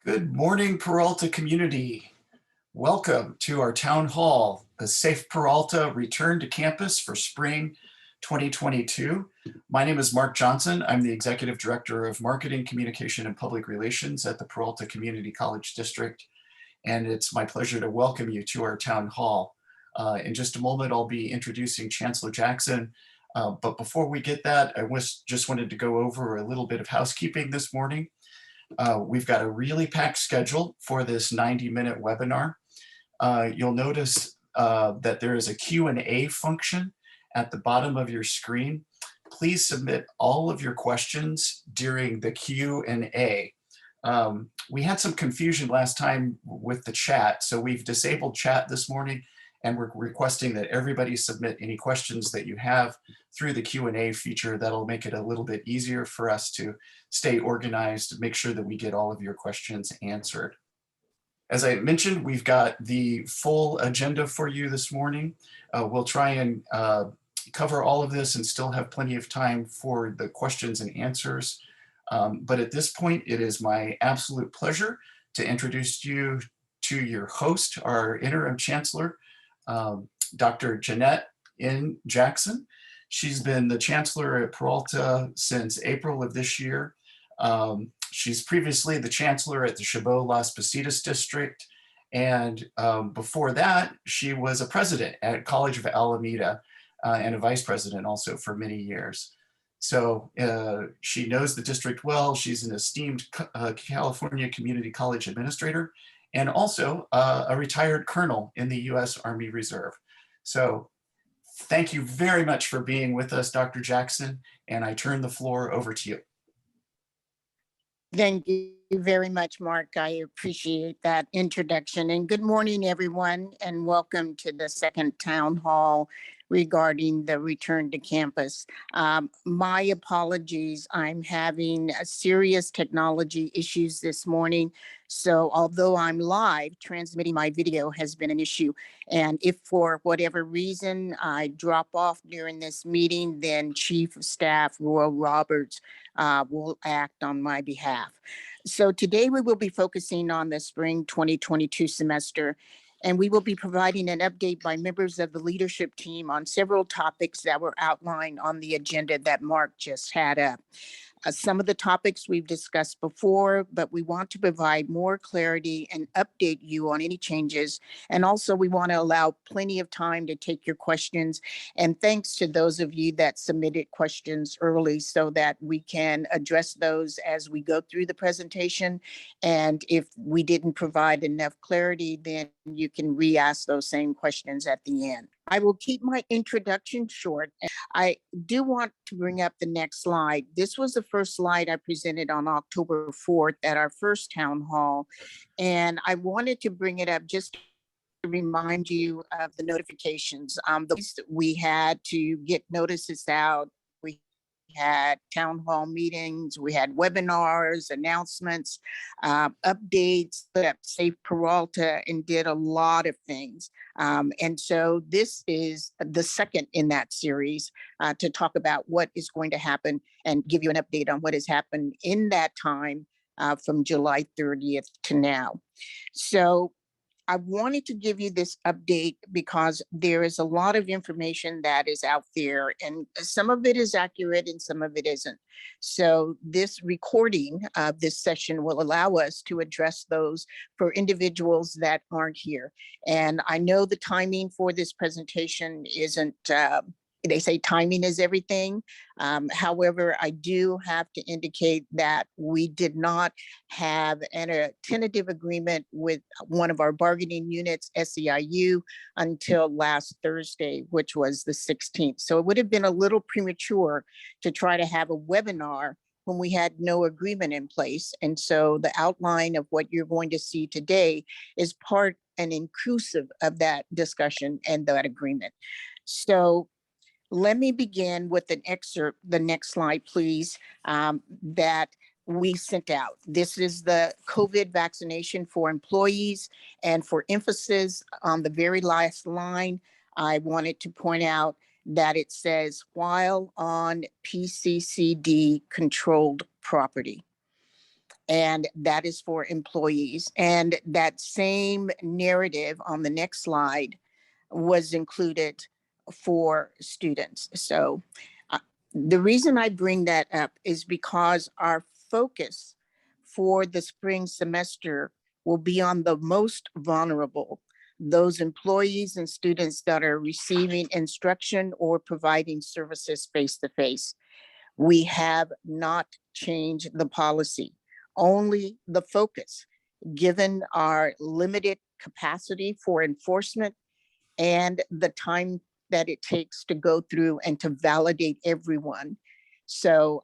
Good morning, Peralta community. Welcome to our town hall, the Safe Peralta Return to Campus for Spring 2022. My name is Mark Johnson. I'm the Executive Director of Marketing, Communication, and Public Relations at the Peralta Community College District, and it's my pleasure to welcome you to our town hall. In just a moment, I'll be introducing Chancellor Jackson, but before we get that, I just wanted to go over a little bit of housekeeping this morning. We've got a really packed schedule for this 90-minute webinar. You'll notice that there is a Q&A function at the bottom of your screen. Please submit all of your questions during the Q&A. We had some confusion last time with the chat, so we've disabled chat this morning, and we're requesting that everybody submit any questions that you have through the Q&A feature. That'll make it a little bit easier for us to stay organized, make sure that we get all of your questions answered. As I mentioned, we've got the full agenda for you this morning. We'll try and cover all of this and still have plenty of time for the questions and answers. But at this point, it is my absolute pleasure to introduce you to your host, our interim chancellor, Dr. Jeanette N. Jackson. She's been the chancellor at Peralta since April of this year. She's previously the chancellor at the Chabot Las Positas district. And before that, she was a president at College of Alameda and a vice president also for many years. So she knows the district well. She's an esteemed California Community College administrator and also a retired colonel in the U.S. Army Reserve. So thank you very much for being with us, Dr. Jackson, and I turn the floor over to you. Thank you very much, Mark. I appreciate that introduction. And good morning, everyone, and welcome to the second town hall regarding the return to campus. My apologies, I'm having serious technology issues this morning. So although I'm live, transmitting my video has been an issue. And if for whatever reason I drop off during this meeting, then Chief of Staff Royal Roberts will act on my behalf. So today we will be focusing on the spring 2022 semester, and we will be providing an update by members of the leadership team on several topics that were outlined on the agenda that Mark just had up. Some of the topics we've discussed before, but we want to provide more clarity and update you on any changes. And also we want to allow plenty of time to take your questions. And thanks to those of you that submitted questions early so that we can address those as we go through the presentation. And if we didn't provide enough clarity, then you can re-ask those same questions at the end. I will keep my introduction short. I do want to bring up the next slide. This was the first slide I presented on October 4th at our first town hall. And I wanted to bring it up just to remind you of the notifications. We had to get notices out. We had town hall meetings, we had webinars, announcements, updates, put up Safe Peralta, and did a lot of things. And so this is the second in that series to talk about what is going to happen and give you an update on what has happened in that time from July 30th to now. So I wanted to give you this update because there is a lot of information that is out there, and some of it is accurate and some of it isn't. So this recording of this session will allow us to address those for individuals that aren't here. And I know the timing for this presentation isn't, they say timing is everything. However, I do have to indicate that we did not have a tentative agreement with one of our bargaining units, SEIU, until last Thursday, which was the 16th. So it would have been a little premature to try to have a webinar when we had no agreement in place. And so the outline of what you're going to see today is part and inclusive of that discussion and that agreement. So let me begin with an excerpt, the next slide, please, that we sent out. This is the COVID vaccination for employees, and for emphasis on the very last line, I wanted to point out that it says, while on PCCD controlled property. and that is for employees. And that same narrative on the next slide was included for students. So the reason I bring that up is because our focus for the spring semester will be on the most vulnerable, those employees and students that are receiving instruction or providing services face-to-face. We have not changed the policy, only the focus, given our limited capacity for enforcement and the time that it takes to go through and to validate everyone. So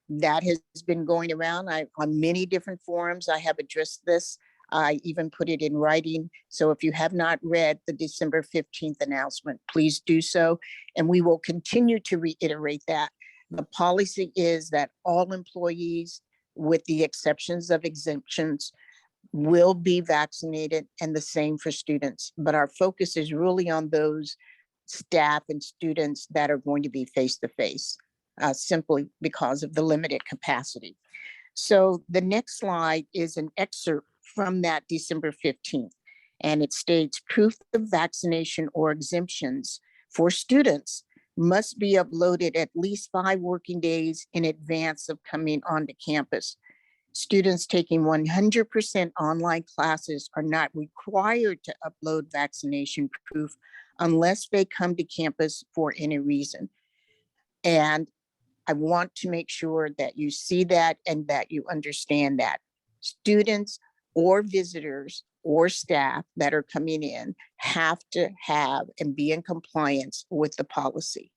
that has been going around. On many different forums, I have addressed this. I even put it in writing. So if you have not read the December 15th announcement, please do so. And we will continue to reiterate that. The policy is that all employees, with the exceptions of exemptions, will be vaccinated, and the same for students. But our focus is really on those staff and students that are going to be face-to-face, simply because of the limited capacity. So the next slide is an excerpt from that December 15th, and it states proof of vaccination or exemptions for students must be uploaded at least 5 working days in advance of coming onto campus. Students taking 100% online classes are not required to upload vaccination proof unless they come to campus for any reason. And I want to make sure that you see that and that you understand that. Students or visitors or staff that are coming in have to have and be in compliance with the policy.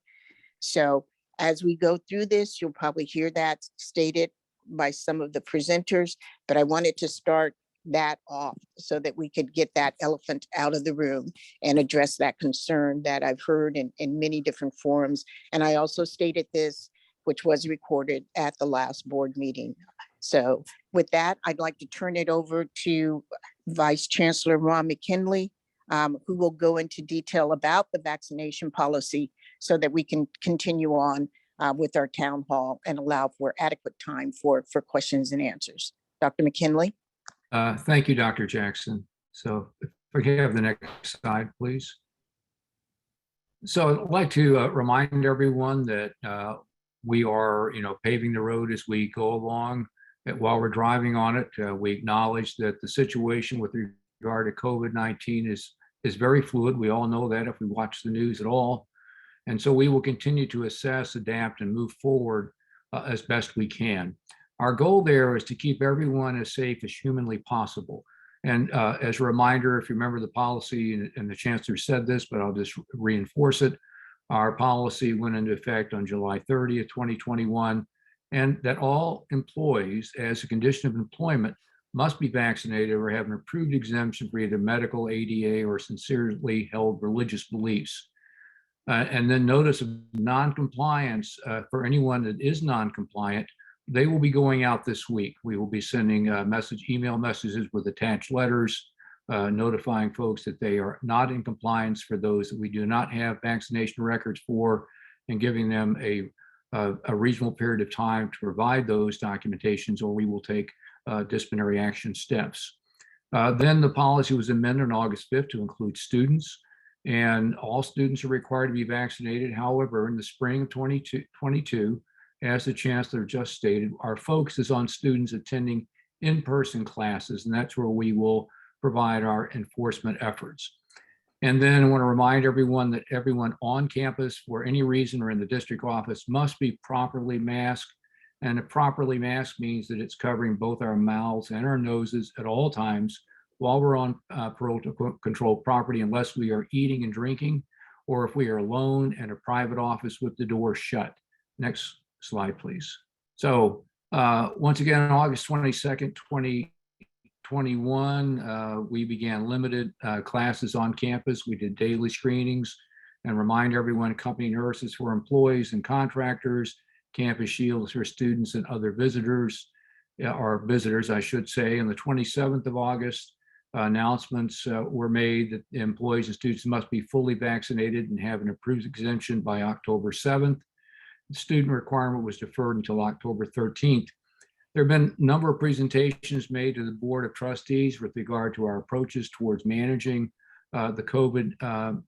So as we go through this, you'll probably hear that stated by some of the presenters, but I wanted to start that off so that we could get that elephant out of the room and address that concern that I've heard in many different forums. And I also stated this, which was recorded at the last board meeting. So with that, I'd like to turn it over to Vice Chancellor Ron McKinley, who will go into detail about the vaccination policy so that we can continue on with our town hall and allow for adequate time for questions and answers. Dr. McKinley. Thank you, Dr. Jackson. So if we can have the next slide, please. So I'd like to remind everyone that we are, paving the road as we go along. That while we're driving on it, we acknowledge that the situation with regard to COVID-19 is very fluid. We all know that if we watch the news at all. And so we will continue to assess, adapt, and move forward as best we can. Our goal there is to keep everyone as safe as humanly possible. And as a reminder, if you remember the policy, and the chancellor said this, but I'll just reinforce it, our policy went into effect on July 30th, 2021, and that all employees, as a condition of employment, must be vaccinated or have an approved exemption for either medical, ADA, or sincerely held religious beliefs. And then notice of non-compliance for anyone that is non-compliant, they will be going out this week. We will be sending email messages with attached letters notifying folks that they are not in compliance for those that we do not have vaccination records for, and giving them a reasonable period of time to provide those documentations, or we will take disciplinary action steps. Then the policy was amended on August 5th to include students, and all students are required to be vaccinated. However, in the spring of 2022, as the chancellor just stated, our focus is on students attending in-person classes, and that's where we will provide our enforcement efforts. And then I want to remind everyone that everyone on campus for any reason or in the district office must be properly masked. And a properly masked means that it's covering both our mouths and our noses at all times while we're on Peralta controlled property, unless we are eating and drinking, or if we are alone in a private office with the door shut. Next slide, please. So once again, on August 22nd, 2021, we began limited classes on campus. We did daily screenings, and remind everyone, company nurses for employees and contractors, campus shields for students and other visitors, or visitors, I should say. On the 27th of August, announcements were made that employees and students must be fully vaccinated and have an approved exemption by October 7th. The student requirement was deferred until October 13th. There have been a number of presentations made to the Board of Trustees with regard to our approaches towards managing the COVID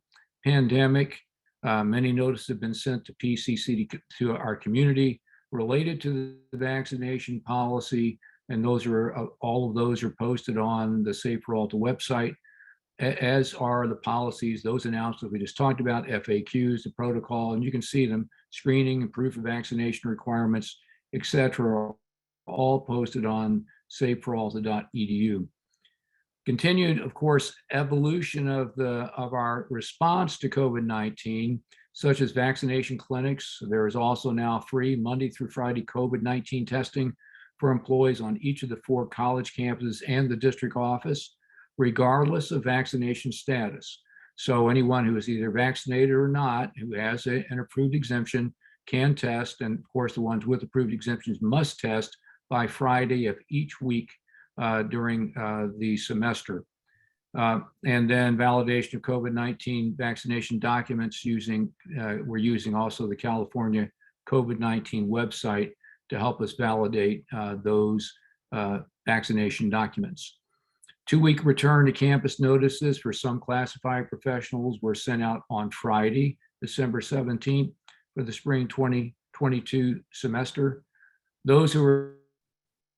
pandemic. Many notices have been sent to PCC to our community related to the vaccination policy, and those are all of those are posted on the Safe Peralta website, as are the policies, those announcements we just talked about, FAQs, the protocol, and you can see them, screening and proof of vaccination requirements, etc., all posted on safeperalta.edu. Continued, of course, evolution of our response to COVID-19, such as vaccination clinics. There is also now free Monday through Friday COVID-19 testing for employees on each of the 4 college campuses and the district office, regardless of vaccination status. So anyone who is either vaccinated or not, who has an approved exemption, can test. And of course, the ones with approved exemptions must test by Friday of each week during the semester. And then validation of COVID-19 vaccination documents we're using also the California COVID-19 website to help us validate those vaccination documents. 2-week return to campus notices for some classified professionals were sent out on Friday, December 17th for the spring 2022 semester. Those who were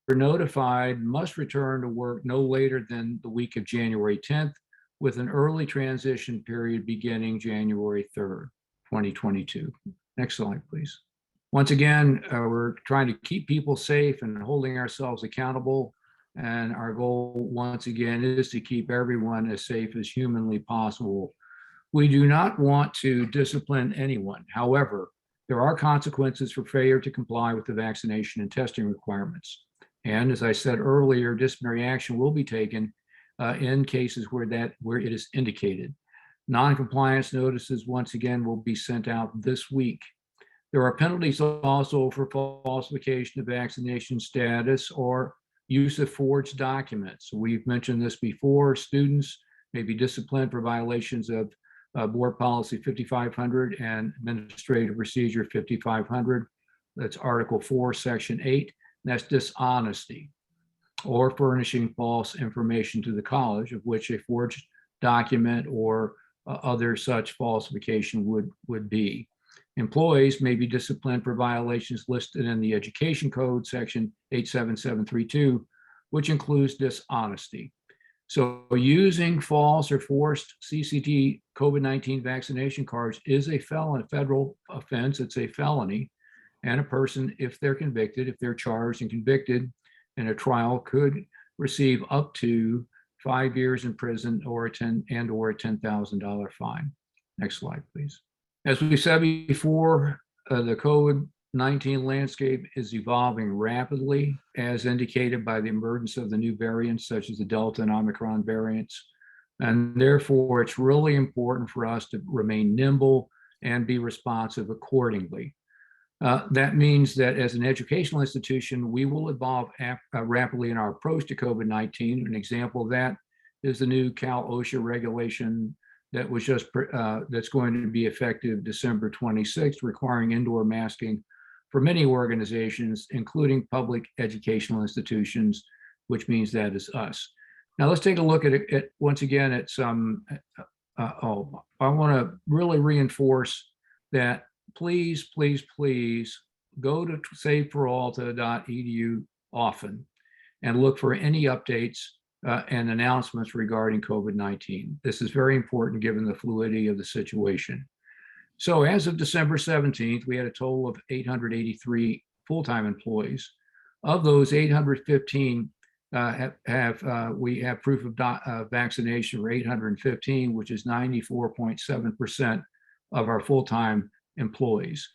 notified must return to work no later than the week of January 10th, with an early transition period beginning January 3rd, 2022. Next slide, please. Once again, we're trying to keep people safe and holding ourselves accountable. And our goal, once again, is to keep everyone as safe as humanly possible. We do not want to discipline anyone. However, there are consequences for failure to comply with the vaccination and testing requirements. And as I said earlier, disciplinary action will be taken in cases where it is indicated. Non-compliance notices, once again, will be sent out this week. There are penalties also for falsification of vaccination status or use of forged documents. We've mentioned this before. Students may be disciplined for violations of Board Policy 5500 and Administrative Procedure 5500. That's Article 4, Section 8. That's dishonesty or furnishing false information to the college, of which a forged document or other such falsification would be. Employees may be disciplined for violations listed in the Education Code, Section 87732, which includes dishonesty. So using false or forced CCT COVID-19 vaccination cards is a federal offense. It's a felony. And a person, if they're charged and convicted in a trial, could receive up to 5 years in prison or a $10,000 fine. Next slide, please. As we said before, the COVID-19 landscape is evolving rapidly, as indicated by the emergence of the new variants, such as the Delta and Omicron variants. And therefore, it's really important for us to remain nimble and be responsive accordingly. That means that as an educational institution, we will evolve rapidly in our approach to COVID-19. An example of that is the new Cal-OSHA regulation that was that's going to be effective December 26th, requiring indoor masking for many organizations, including public educational institutions, which means that is us. Now let's take a look at it once again at some. I want to really reinforce that. Please, please, please go to safeperalta.edu often and look for any updates and announcements regarding COVID-19. This is very important given the fluidity of the situation. So as of December 17th, we had a total of 883 full-time employees. Of those, 815 we have proof of vaccination for 815, which is 94.7% of our full-time employees.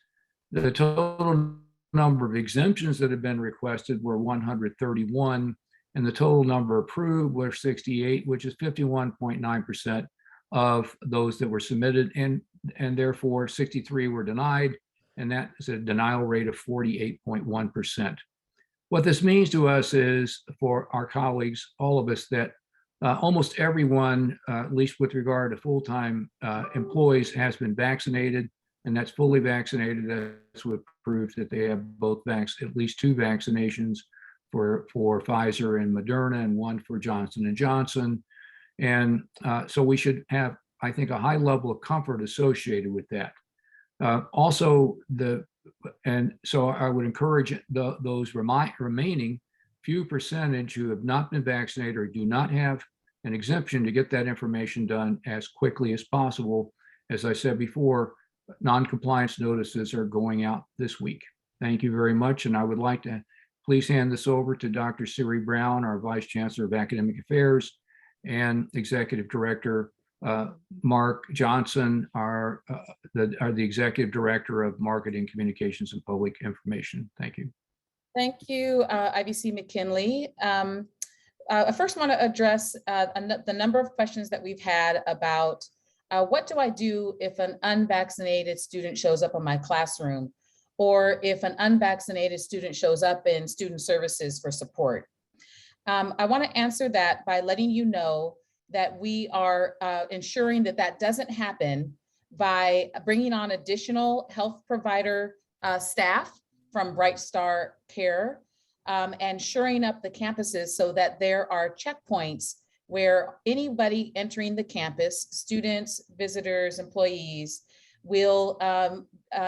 The total number of exemptions that have been requested were 131, and the total number approved were 68, which is 51.9% of those that were submitted, and therefore 63 were denied, and that is a denial rate of 48.1%. What this means to us is, for our colleagues, all of us, that almost everyone, at least with regard to full-time employees, has been vaccinated, and that's fully vaccinated. That's what proves that they have both at least 2 vaccinations for Pfizer and Moderna and one for Johnson & Johnson. And so we should have, I think, a high level of comfort associated with that. Also, so I would encourage those remaining few percentage who have not been vaccinated or do not have an exemption to get that information done as quickly as possible. As I said before, non-compliance notices are going out this week. Thank you very much. And I would like to please hand this over to Dr. Siri Brown, our Vice Chancellor of Academic Affairs, and Executive Director Mark Johnson, the Executive Director of Marketing, Communications, and Public Information. Thank you. Thank you, IVC McKinley. I first want to address the number of questions that we've had about what do I do if an unvaccinated student shows up in my classroom, or if an unvaccinated student shows up in student services for support. I want to answer that by letting you know that we are ensuring that that doesn't happen by bringing on additional health provider staff from Bright Star Care and shoring up the campuses so that there are checkpoints where anybody entering the campus, students, visitors, employees, will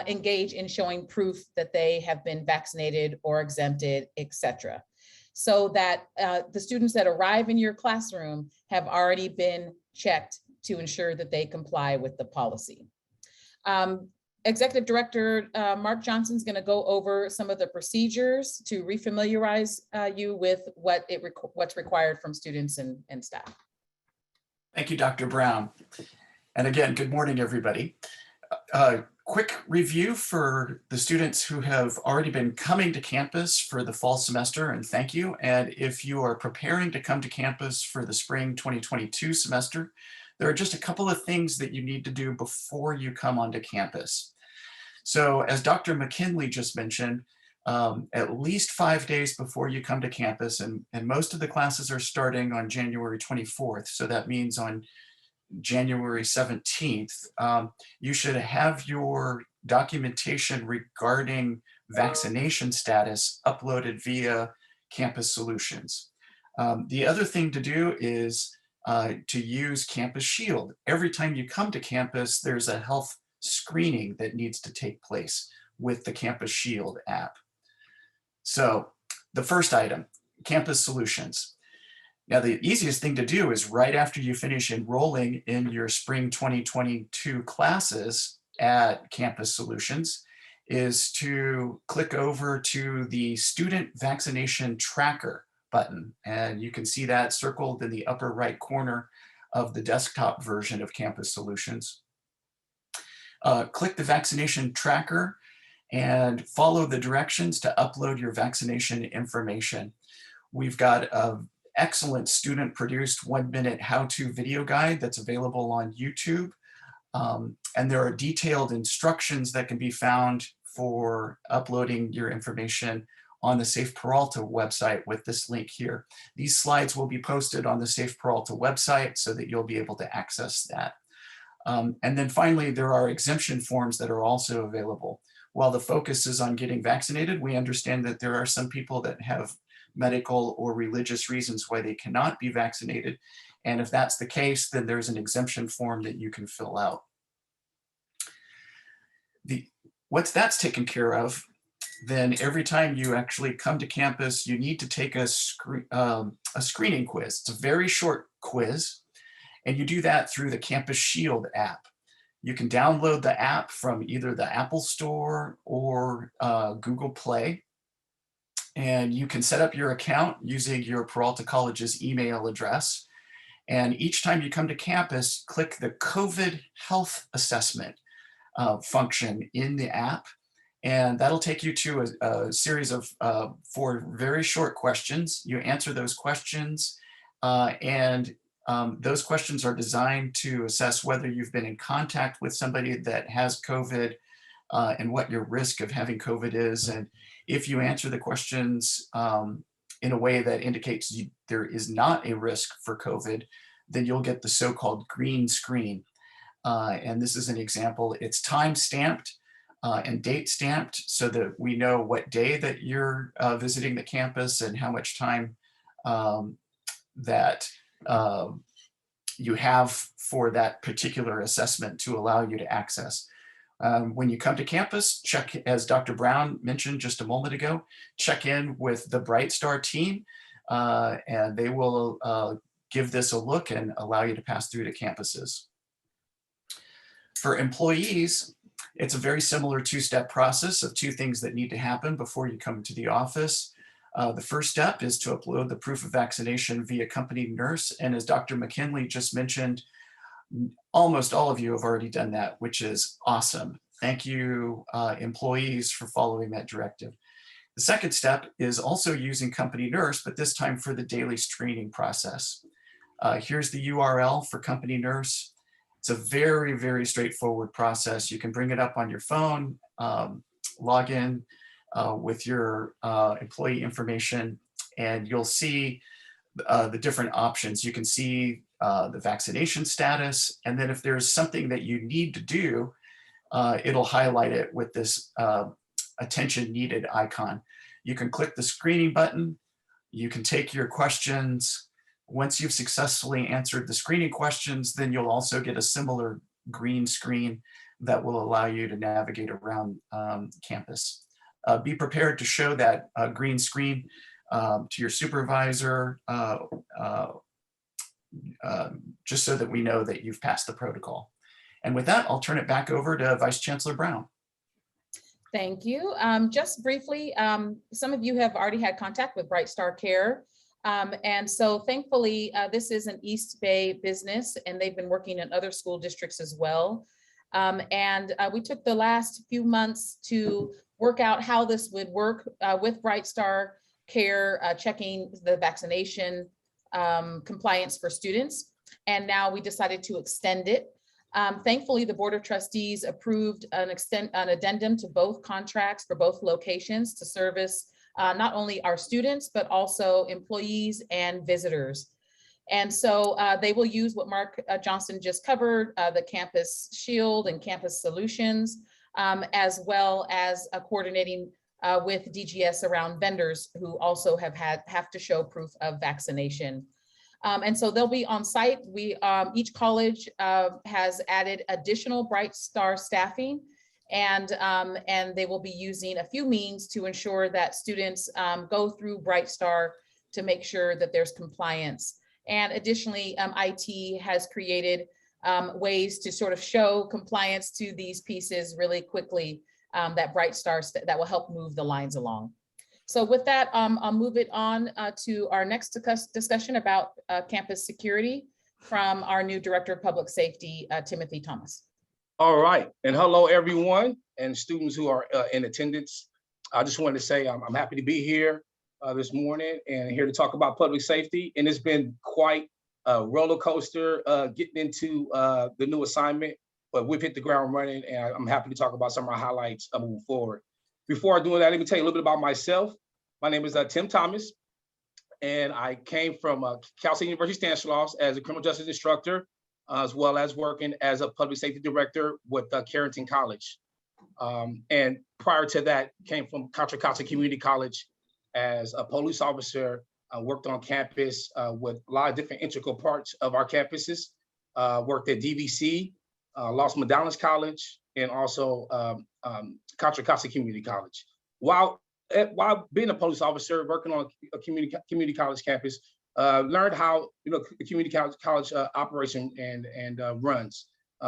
engage in showing proof that they have been vaccinated or exempted, etc. So that the students that arrive in your classroom have already been checked to ensure that they comply with the policy. Executive Director Mark Johnson is going to go over some of the procedures to refamiliarize you with what's required from students and staff. Thank you, Dr. Brown. And again, good morning, everybody. Quick review for the students who have already been coming to campus for the fall semester, and thank you. And if you are preparing to come to campus for the spring 2022 semester, there are just a couple of things that you need to do before you come onto campus. So as Dr. McKinley just mentioned, at least 5 days before you come to campus, and most of the classes are starting on January 24th, so that means on January 17th, you should have your documentation regarding vaccination status uploaded via Campus Solutions. The other thing to do is to use Campus Shield. Every time you come to campus, there's a health screening that needs to take place with the Campus Shield app. So the first item, Campus Solutions. Now, the easiest thing to do is right after you finish enrolling in your spring 2022 classes at Campus Solutions is to click over to the Student Vaccination Tracker button. And you can see that circled in the upper right corner of the desktop version of Campus Solutions. Click the Vaccination Tracker and follow the directions to upload your vaccination information. We've got a excellent student-produced 1-minute how-to video guide that's available on YouTube. And there are detailed instructions that can be found for uploading your information on the Safe Peralta website with this link here. These slides will be posted on the Safe Peralta website so that you'll be able to access that. And then finally, there are exemption forms that are also available. While the focus is on getting vaccinated, we understand that there are some people that have medical or religious reasons why they cannot be vaccinated. And if that's the case, then there's an exemption form that you can fill out. Once that's taken care of, then every time you actually come to campus, you need to take a screening quiz. It's a very short quiz, and you do that through the Campus Shield app. You can download the app from either the Apple Store or Google Play. And you can set up your account using your Peralta College's email address. And each time you come to campus, click the COVID Health Assessment function in the app. And that'll take you to a series of 4 very short questions. You answer those questions, and those questions are designed to assess whether you've been in contact with somebody that has COVID and what your risk of having COVID is. And if you answer the questions in a way that indicates there is not a risk for COVID, then you'll get the so-called green screen. And this is an example. It's time stamped. and date stamped so that we know what day that you're visiting the campus and how much time that you have for that particular assessment to allow you to access. When you come to campus, check, as Dr. Brown mentioned just a moment ago, check in with the Bright Star team, and they will give this a look and allow you to pass through to campuses. For employees, it's a very similar two-step process of two things that need to happen before you come to the office. The first step is to upload the proof of vaccination via company nurse. And as Dr. McKinley just mentioned, almost all of you have already done that, which is awesome. Thank you, employees, for following that directive. The second step is also using company nurse, but this time for the daily screening process. Here's the URL for company nurse. It's a very, very straightforward process. You can bring it up on your phone, log in with your employee information, and you'll see the different options. You can see the vaccination status, and then if there's something that you need to do, it'll highlight it with this attention needed icon. You can click the screening button. You can take your questions. Once you've successfully answered the screening questions, then you'll also get a similar green screen that will allow you to navigate around campus. Be prepared to show that green screen to your supervisor, just so that we know that you've passed the protocol. And with that, I'll turn it back over to Vice Chancellor Brown. Thank you. Just briefly, some of you have already had contact with Bright Star Care. And so thankfully, this is an East Bay business, and they've been working in other school districts as well. We took the last few months to work out how this would work with Bright Star Care, checking the vaccination compliance for students. And now we decided to extend it. Thankfully, the Board of Trustees approved an addendum to both contracts for both locations to service not only our students, but also employees and visitors. And so they will use what Mark Johnson just covered, the Campus Shield and Campus Solutions, as well as coordinating with DGS around vendors who also have to show proof of vaccination. And so they'll be on site. Each college has added additional Bright Star staffing, and they will be using a few means to ensure that students go through Bright Star to make sure that there's compliance. And additionally, IT has created ways to sort of show compliance to these pieces really quickly, that Bright Star that will help move the lines along. So with that, I'll move it on to our next discussion about campus security from our new Director of Public Safety, Timothy Thomas. All right, and hello everyone and students who are in attendance. I just wanted to say I'm happy to be here this morning and here to talk about public safety. And it's been quite a roller coaster getting into the new assignment, but we've hit the ground running, and I'm happy to talk about some of our highlights moving forward. Before I do that, let me tell you a little bit about myself. My name is Tim Thomas, and I came from Cal State University Stanislaus as a criminal justice instructor, as well as working as a public safety director with Carrington College. And prior to that, came from Contra Costa Community College as a police officer. I worked on campus with a lot of different integral parts of our campuses. Worked at DVC, Los Medallas College, and also Contra Costa Community College. While being a police officer, working on a community college campus, learned how the community college operation and runs.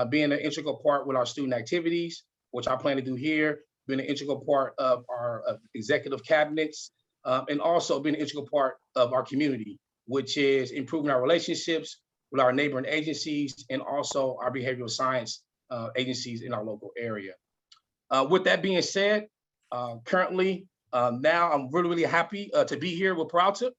Being an integral part with our student activities, which I plan to do here, being an integral part of our executive cabinets, and also being an integral part of our community, which is improving our relationships with our neighboring agencies and also our behavioral science agencies in our local area. With that being said, currently, now I'm really happy to be here with Peralta,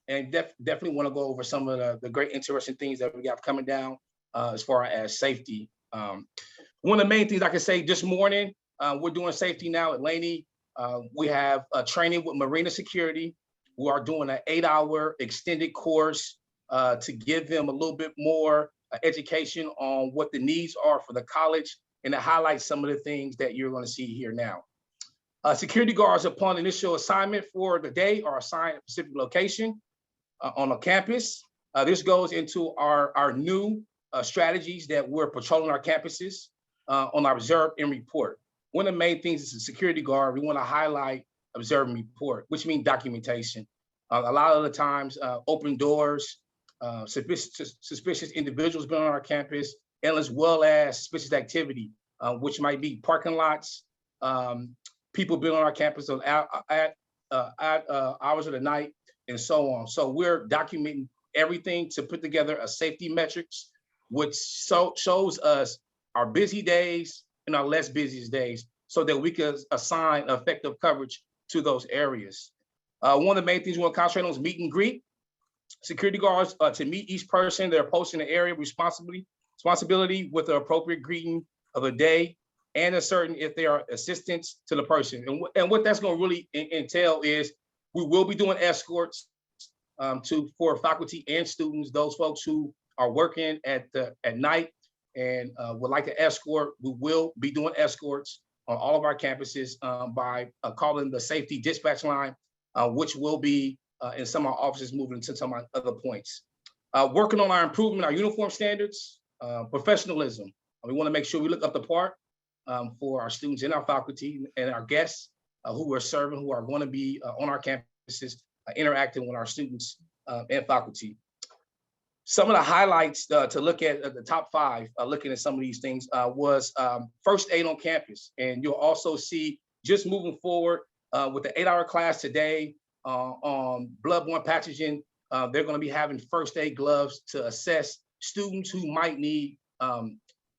and definitely want to go over some of the great interesting things that we got coming down as far as safety. One of the main things I can say this morning, we're doing safety now at Laney. We have a training with Marina Security. We are doing an 8-hour extended course to give them a little bit more education on what the needs are for the college and it highlights some of the things that you're going to see here now. Security guards upon initial assignment for the day are assigned a specific location on a campus. This goes into our new strategies that we're patrolling our campuses on our observe and report. One of the main things is a security guard. We want to highlight observe and report, which means documentation. A lot of the times, open doors, suspicious individuals been on our campus, and as well as suspicious activity, which might be parking lots, people been on our campus at hours of the night, and so on. So we're documenting everything to put together a safety metrics, which shows us our busy days and our less busy days, so that we can assign effective coverage to those areas. One of the main things we want to concentrate on is meet and greet. Security guards to meet each person that are posting the area responsibility with the appropriate greeting of the day, and ascertain if they are assistants to the person. And what that's going to really entail is we will be doing escorts for faculty and students, those folks who are working at night and would like to escort. We will be doing escorts on all of our campuses by calling the safety dispatch line, which will be in some of our offices moving into some of my other points. Working on our improvement, our uniform standards, professionalism. We want to make sure we look up the part for our students and our faculty and our guests who we're serving, who are going to be on our campuses, interacting with our students and faculty. Some of the highlights to look at the top 5, looking at some of these things, was first aid on campus. And you'll also see, just moving forward with the 8-hour class today on bloodborne pathogen, they're going to be having first aid gloves to assess students who might need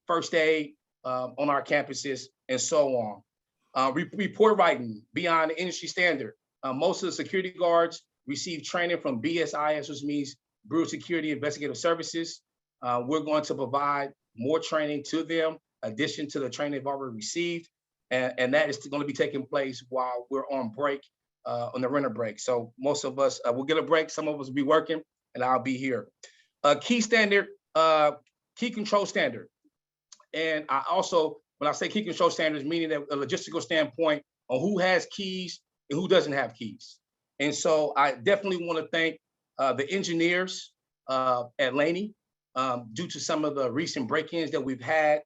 first aid on our campuses, and so on. Report writing beyond the industry standard. Most of the security guards receive training from BSIS, which means Bureau of Security Investigative Services. We're going to provide more training to them, addition to the training they've already received, and that is going to be taking place while we're on break, on the winter break. So most of us will get a break. Some of us will be working, and I'll be here. Key standard, key control standard. And I also, when I say key control standards, meaning that a logistical standpoint on who has keys and who doesn't have keys. And so I definitely want to thank the engineers at Laney. Due to some of the recent break-ins that we've had,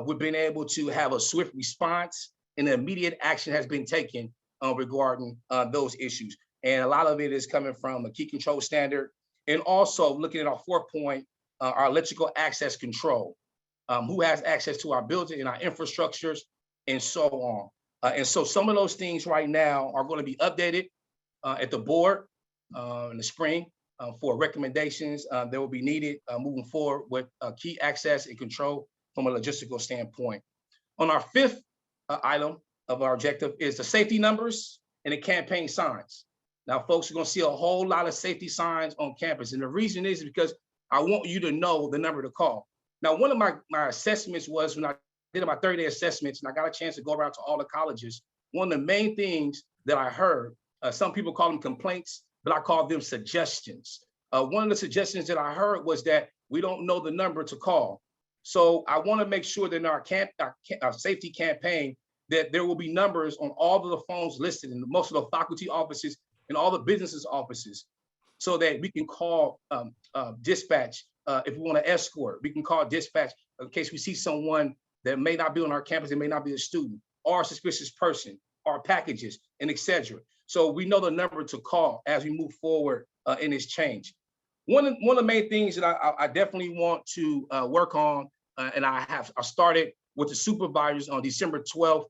we've been able to have a swift response, and immediate action has been taken regarding those issues. And a lot of it is coming from a key control standard, and also looking at our 4th point, our electrical access control. Who has access to our building and our infrastructures, and so on. And so some of those things right now are going to be updated at the board in the spring for recommendations that will be needed moving forward with key access and control from a logistical standpoint. On our 5th item of our objective is the safety numbers and the campaign signs. Now, folks are going to see a whole lot of safety signs on campus. And the reason is because I want you to know the number to call. Now, one of my assessments was when I did my 30-day assessments, and I got a chance to go around to all the colleges. One of the main things that I heard, some people call them complaints, but I call them suggestions. One of the suggestions that I heard was that we don't know the number to call. So I want to make sure that in our safety campaign, that there will be numbers on all of the phones listed in most of the faculty offices and all the businesses offices, so that we can call dispatch. If we want to escort, we can call dispatch in case we see someone that may not be on our campus, it may not be a student, or a suspicious person, or packages, and etc. So we know the number to call as we move forward in this change. One of the main things that I definitely want to work on, and I started with the supervisors on December 12th.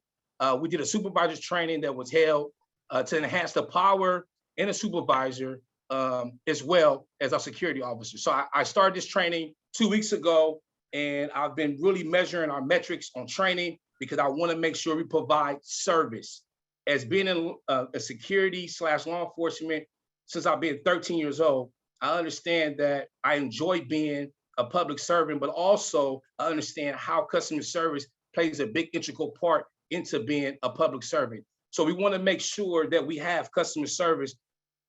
We did a supervisor training that was held to enhance the power in a supervisor as well as our security officer. So I started this training 2 weeks ago, and I've been really measuring our metrics on training because I want to make sure we provide service. As being in a security/law enforcement since I've been 13 years old, I understand that I enjoy being a public servant, but also I understand how customer service plays a big integral part into being a public servant. So we want to make sure that we have customer service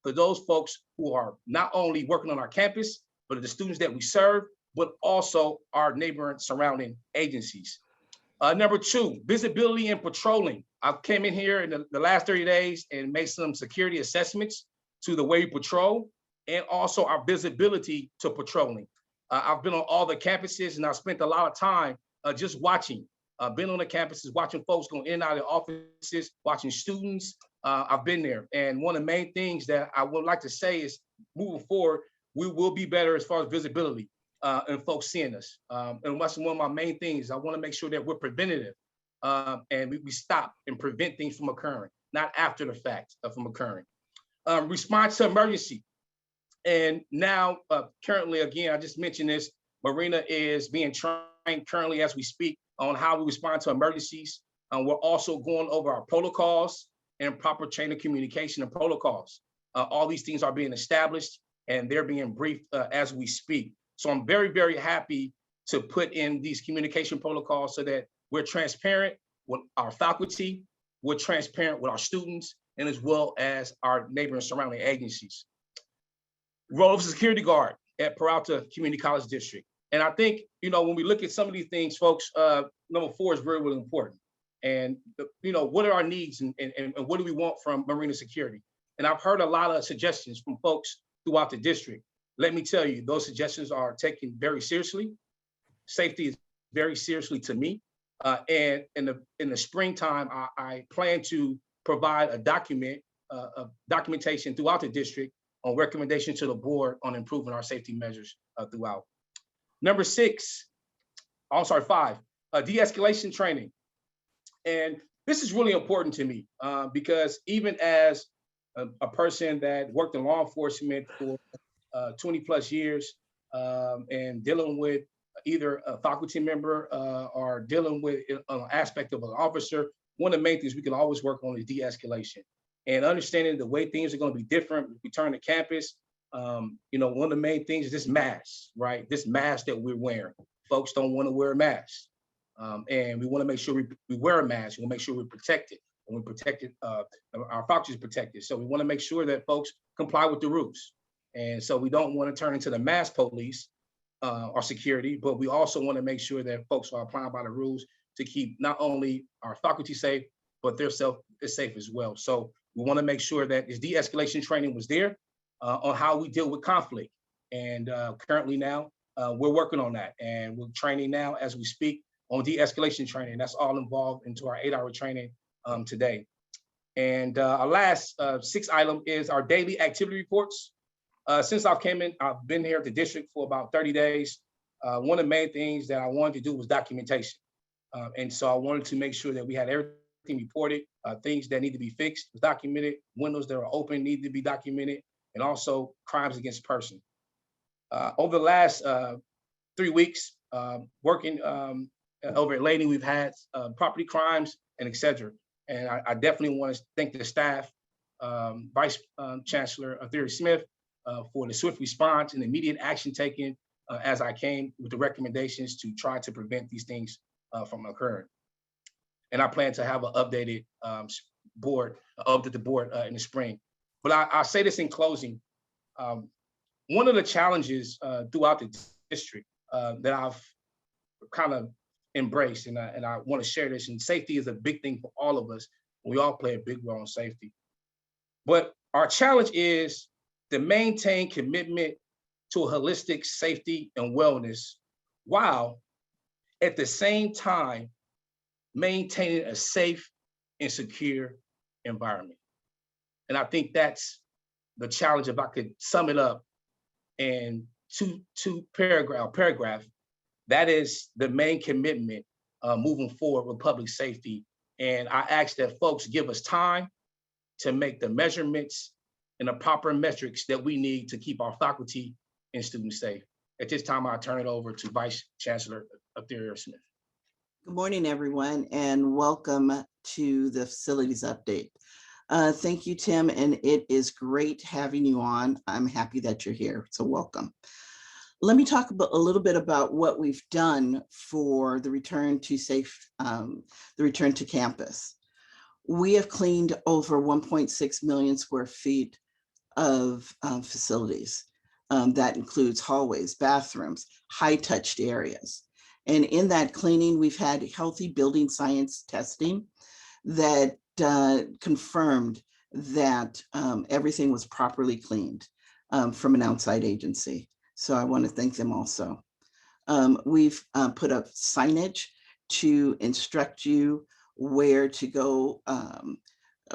for those folks who are not only working on our campus, but the students that we serve, but also our neighboring surrounding agencies. Number 2, visibility and patrolling. I came in here in the last 30 days and made some security assessments to the way we patrol and also our visibility to patrolling. I've been on all the campuses and I've spent a lot of time just watching. I've been on the campuses, watching folks go in and out of the offices, watching students. I've been there. And one of the main things that I would like to say is moving forward, we will be better as far as visibility and folks seeing us. And that's one of my main things. I want to make sure that we're preventative and we stop and prevent things from occurring, not after the fact from occurring. Response to emergency. And now, currently, again, I just mentioned this, Marina is being trained currently as we speak on how we respond to emergencies. We're also going over our protocols and proper chain of communication and protocols. All these things are being established and they're being briefed as we speak. So I'm very, very happy to put in these communication protocols so that we're transparent with our faculty, we're transparent with our students, and as well as our neighboring surrounding agencies. Role of security guard at Peralta Community College District. And I think, when we look at some of these things, folks, number 4 is very, really important. And, what are our needs and what do we want from Marina security? And I've heard a lot of suggestions from folks throughout the district. Let me tell you, those suggestions are taken very seriously. Safety is very seriously to me. And in the springtime, I plan to provide a documentation throughout the district on recommendation to the board on improving our safety measures throughout. Number 5, de-escalation training. And this is really important to me because even as a person that worked in law enforcement for 20 plus years and dealing with either a faculty member or dealing with an aspect of an officer, one of the main things we can always work on is de-escalation. And understanding the way things are going to be different when we return to campus. One of the main things is this mask, right? This mask that we're wearing. Folks don't want to wear a mask. And we want to make sure we wear a mask. We want to make sure we're protected. And we're protected, our faculty is protected. So we want to make sure that folks comply with the rules. And so we don't want to turn into the mask police or security, but we also want to make sure that folks are applying by the rules to keep not only our faculty safe, but their self is safe as well. So we want to make sure that this de-escalation training was there on how we deal with conflict. And currently now, we're working on that. And we're training now as we speak on de-escalation training. That's all involved into our 8-hour training today. And our last 6th item is our daily activity reports. Since I've been here at the district for about 30 days. One of the main things that I wanted to do was documentation. And so I wanted to make sure that we had everything reported, things that need to be fixed, documented, windows that are open need to be documented, and also crimes against person. Over the last 3 weeks, working over at Lady, we've had property crimes and et cetera. And I definitely want to thank the staff, Vice Chancellor Theory Smith, for the swift response and immediate action taken as I came with the recommendations to try to prevent these things from occurring. And I plan to have an updated board in the spring. But I say this in closing. One of the challenges throughout the district that I've kind of embraced, and I want to share this, and safety is a big thing for all of us. We all play a big role in safety. But our challenge is to maintain commitment to a holistic safety and wellness, while at the same time maintaining a safe and secure environment. And I think that's the challenge. If I could sum it up in two paragraph, that is the main commitment moving forward with public safety. And I ask that folks give us time to make the measurements and the proper metrics that we need to keep our faculty and students safe. At this time, I'll turn it over to Vice Chancellor Theory Smith. Good morning, everyone, and welcome to the facilities update. Thank you, Tim, and it is great having you on. I'm happy that you're here, so welcome. Let me talk a little bit about what we've done for the return to campus. We have cleaned over 1.6 million square feet of facilities. That includes hallways, bathrooms, high-touched areas. And in that cleaning, we've had healthy building science testing that confirmed that everything was properly cleaned from an outside agency. So I want to thank them also. We've put up signage to instruct you where to go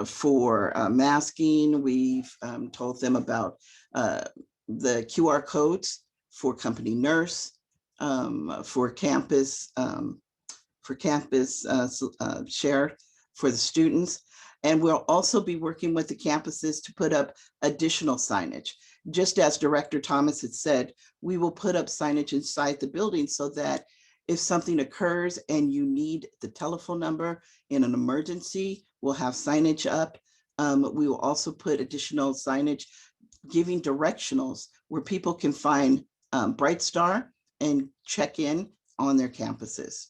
for masking. We've told them about the QR codes for company nurse, for campus share for the students. And we'll also be working with the campuses to put up additional signage. Just as Director Thomas had said, we will put up signage inside the building so that if something occurs and you need the telephone number in an emergency, we'll have signage up. We will also put additional signage giving directionals where people can find Bright Star and check in on their campuses.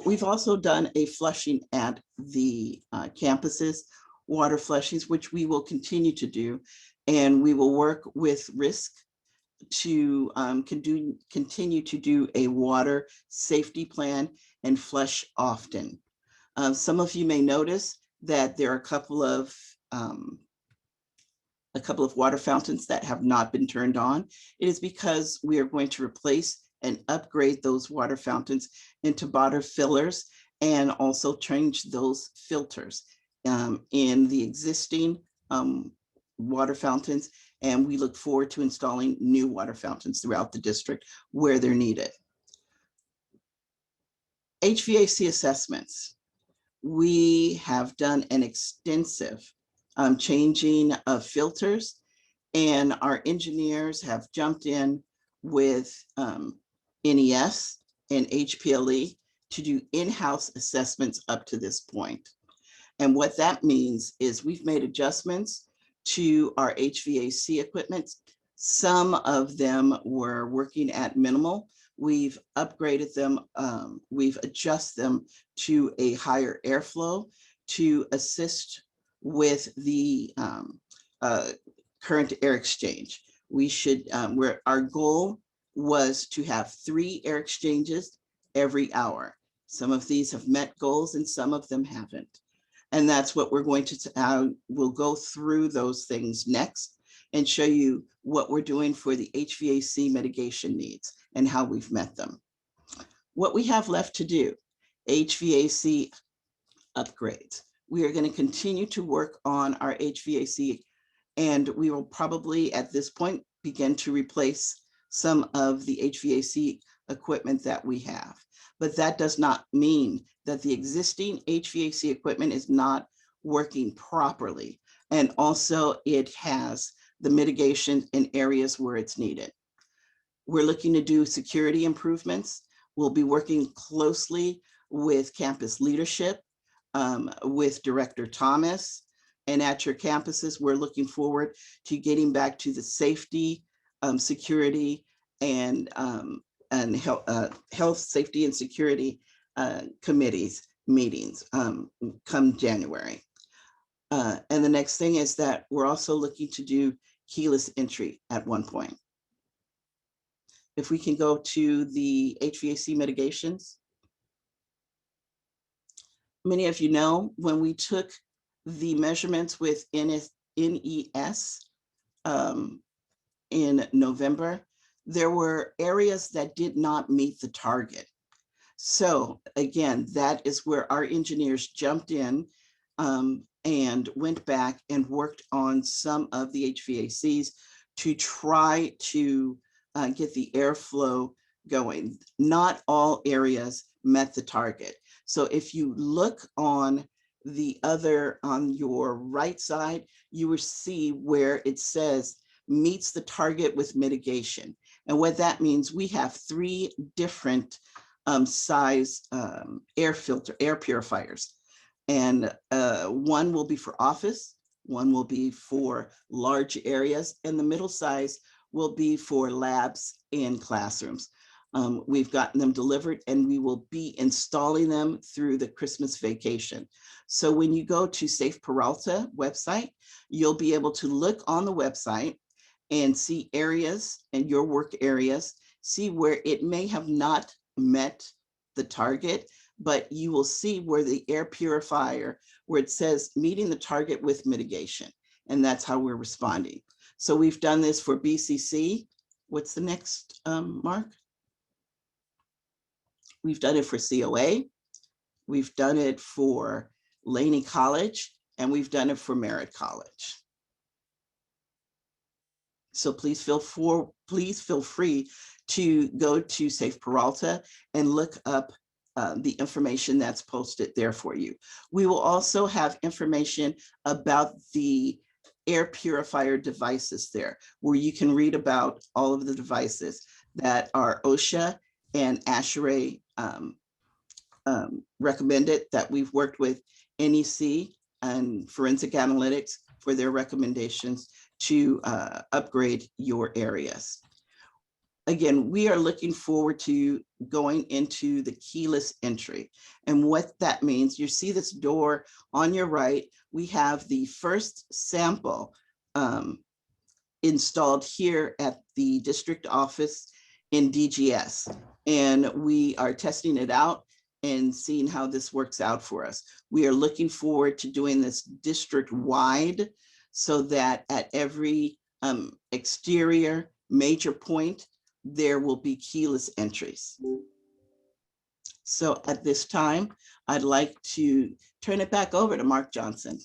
We've also done a flushing at the campuses, water flushings, which we will continue to do. And we will work with RISC to continue to do a water safety plan and flush often. Some of you may notice that there are a couple of water fountains that have not been turned on. It is because we are going to replace and upgrade those water fountains into bottle fillers and also change those filters in the existing water fountains. And we look forward to installing new water fountains throughout the district where they're needed. HVAC assessments. We have done an extensive changing of filters, and our engineers have jumped in with NES and HPLE to do in-house assessments up to this point. And what that means is we've made adjustments to our HVAC equipment. Some of them were working at minimal. We've upgraded them. We've adjusted them to a higher airflow to assist with the current air exchange. We should, our goal was to have 3 air exchanges every hour. Some of these have met goals and some of them haven't. And that's what we're going to, we'll go through those things next and show you what we're doing for the HVAC mitigation needs and how we've met them. What we have left to do, HVAC upgrades. We are going to continue to work on our HVAC, and we will probably at this point begin to replace some of the HVAC equipment that we have. But that does not mean that the existing HVAC equipment is not working properly. And also it has the mitigation in areas where it's needed. We're looking to do security improvements. We'll be working closely with campus leadership, with Director Thomas, and at your campuses, we're looking forward to getting back to the safety, security, and health, safety, and security committees meetings come January. And the next thing is that we're also looking to do keyless entry at one point. If we can go to the HVAC mitigations. Many of you know when we took the measurements with NES in November, there were areas that did not meet the target. So again, that is where our engineers jumped in and went back and worked on some of the HVACs to try to get the airflow going. Not all areas met the target. So if you look on the other, on your right side, you will see where it says meets the target with mitigation. And what that means, we have 3 different size air purifiers. And one will be for office, one will be for large areas, and the middle size will be for labs and classrooms. We've gotten them delivered and we will be installing them through the Christmas vacation. So when you go to Safe Peralta website, you'll be able to look on the website and see areas and your work areas, see where it may have not met the target, but you will see where the air purifier, where it says meeting the target with mitigation. And that's how we're responding. So we've done this for BCC. What's the next, Mark? We've done it for COA. We've done it for Laney College, and we've done it for Merritt College. So please feel free to go to Safe Peralta and look up the information that's posted there for you. We will also have information about the air purifier devices there, where you can read about all of the devices that are OSHA and ASHRAE recommended, that we've worked with NEC and Forensic Analytics for their recommendations to upgrade your areas. Again, we are looking forward to going into the keyless entry. And what that means, you see this door on your right, we have the first sample installed here at the district office in DGS. And we are testing it out and seeing how this works out for us. We are looking forward to doing this district-wide so that at every exterior major point, there will be keyless entries. So at this time, I'd like to turn it back over to Mark Johnson.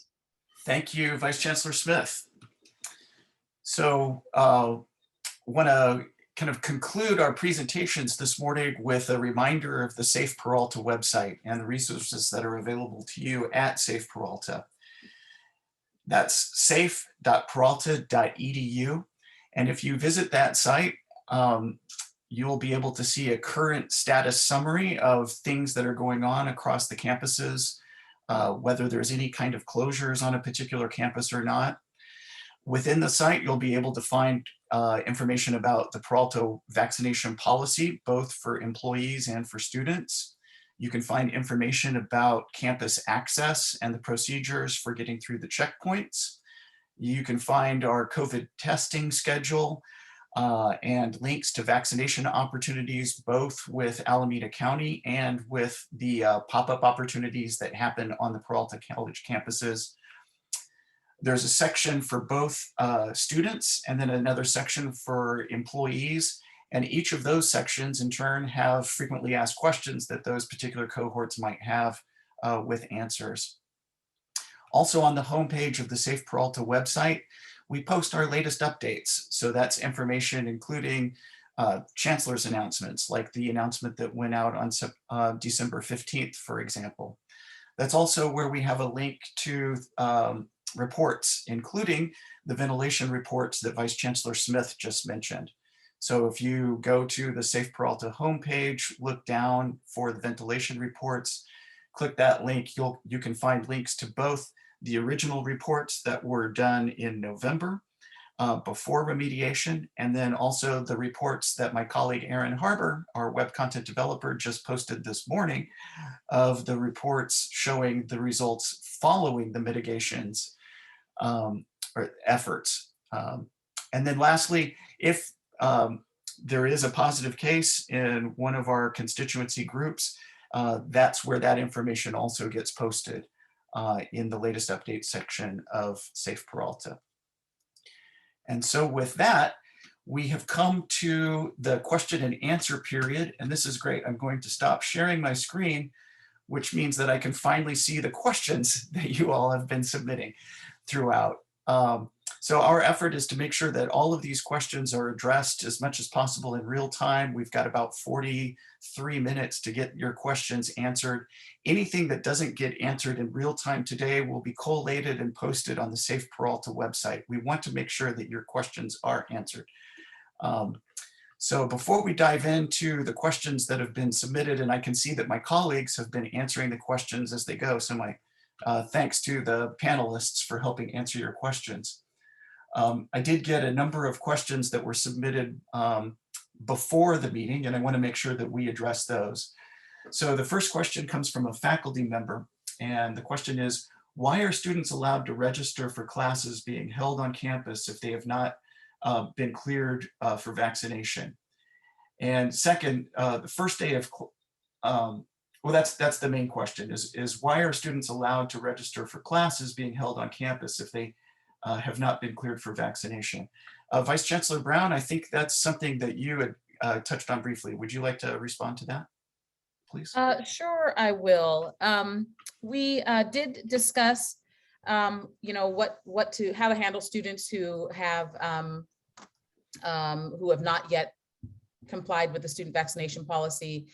Thank you, Vice Chancellor Smith. So want to kind of conclude our presentations this morning with a reminder of the Safe Peralta website and the resources that are available to you at Safe Peralta. That's safe.peralta.edu. And if you visit that site, you'll be able to see a current status summary of things that are going on across the campuses, whether there's any kind of closures on a particular campus or not. Within the site, you'll be able to find information about the Peralta Vaccination Policy, both for employees and for students. You can find information about campus access and the procedures for getting through the checkpoints. You can find our COVID testing schedule and links to vaccination opportunities, both with Alameda County and with the pop-up opportunities that happen on the Peralta College campuses. There's a section for both students and then another section for employees. And each of those sections in turn have frequently asked questions that those particular cohorts might have with answers. Also on the homepage of the Safe Peralta website, we post our latest updates. So that's information including chancellor's announcements, like the announcement that went out on December 15th, for example. That's also where we have a link to reports, including the ventilation reports that Vice Chancellor Smith just mentioned. So if you go to the Safe Peralta homepage, look down for the ventilation reports, click that link, you can find links to both the original reports that were done in November before remediation, and then also the reports that my colleague Aaron Harbour, our web content developer, just posted this morning of the reports showing the results following the mitigations or efforts. And then lastly, if there is a positive case in one of our constituency groups, that's where that information also gets posted in the latest update section of Safe Peralta. And so with that, we have come to the question and answer period, and this is great. I'm going to stop sharing my screen, which means that I can finally see the questions that you all have been submitting throughout. So our effort is to make sure that all of these questions are addressed as much as possible in real time. We've got about 43 minutes to get your questions answered. Anything that doesn't get answered in real time today will be collated and posted on the Safe Peralta website. We want to make sure that your questions are answered. So before we dive into the questions that have been submitted, and I can see that my colleagues have been answering the questions as they go, so my thanks to the panelists for helping answer your questions. I did get a number of questions that were submitted before the meeting, and I want to make sure that we address those. So the first question comes from a faculty member, and the question is, why are students allowed to register for classes being held on campus if they have not been cleared for vaccination? And second, the first day of, well, that's the main question is why are students allowed to register for classes being held on campus if they have not been cleared for vaccination? Vice Chancellor Brown, I think that's something that you had touched on briefly. Would you like to respond to that, please? Sure, I will. We did discuss, you know, how to handle students who have not yet complied with the student vaccination policy.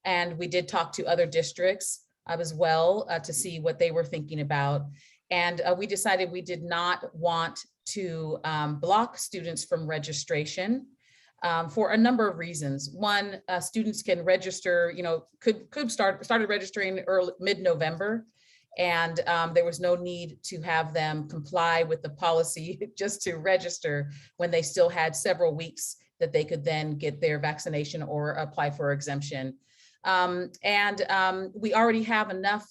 And we did talk to other districts as well to see what they were thinking about. And we decided we did not want to block students from registration for a number of reasons. One, students can register, you know, started registering mid-November, and there was no need to have them comply with the policy just to register when they still had several weeks that they could then get their vaccination or apply for exemption. We already have enough,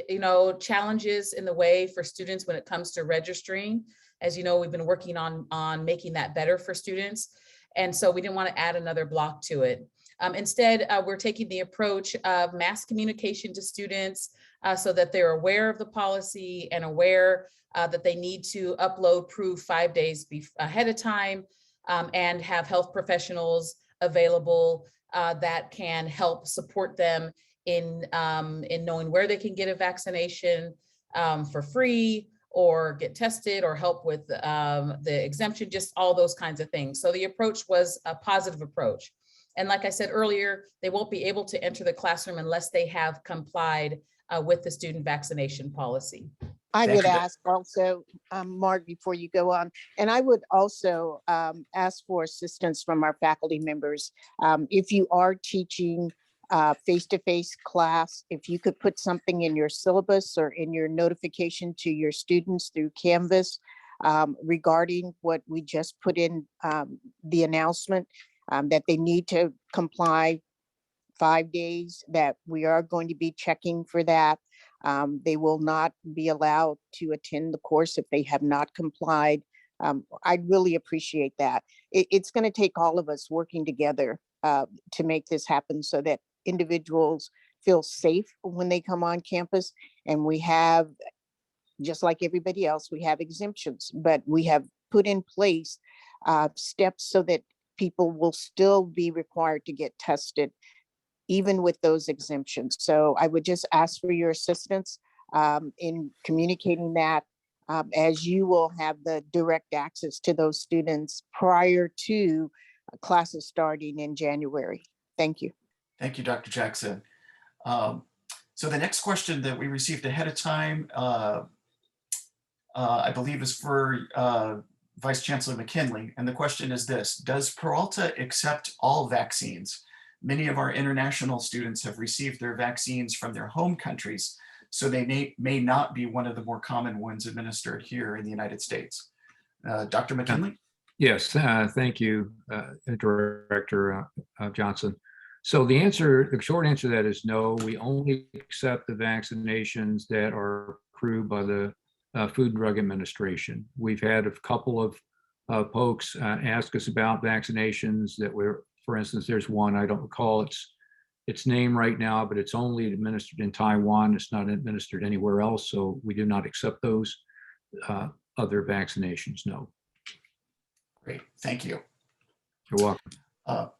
you know, challenges in the way for students when it comes to registering. As you know, we've been working on making that better for students. And so we didn't want to add another block to it. Instead, we're taking the approach of mass communication to students so that they're aware of the policy and aware that they need to upload proof 5 days ahead of time and have health professionals available that can help support them in knowing where they can get a vaccination for free, or get tested, or help with the exemption, just all those kinds of things. So the approach was a positive approach. And like I said earlier, they won't be able to enter the classroom unless they have complied with the student vaccination policy. I Thank would you. ask also, Mark, before you go on, and I would also ask for assistance from our faculty members. If you are teaching face-to-face class, if you could put something in your syllabus or in your notification to your students through Canvas regarding what we just put in the announcement, that they need to comply 5 days, that we are going to be checking for that. They will not be allowed to attend the course if they have not complied. I'd really appreciate that. It's going to take all of us working together to make this happen so that individuals feel safe when they come on campus. And we have, just like everybody else, we have exemptions, but we have put in place steps so that people will still be required to get tested, even with those exemptions. So I would just ask for your assistance in communicating that, as you will have the direct access to those students prior to classes starting in January. Thank you. Thank you, Dr. Jackson. So the next question that we received ahead of time, I believe is for Vice Chancellor McKinley. And the question is this: does Peralta accept all vaccines? Many of our international students have received their vaccines from their home countries, so they may not be one of the more common ones administered here in the United States. Dr. McKinley? Yes, thank you, Director Johnson. So the short answer to that is no. We only accept the vaccinations that are approved by the Food and Drug Administration. We've had a couple of folks ask us about vaccinations that we're, for instance, there's one, I don't recall its name right now, but it's only administered in Taiwan. It's not administered anywhere else. So we do not accept those other vaccinations, no. Great, thank you. You're welcome.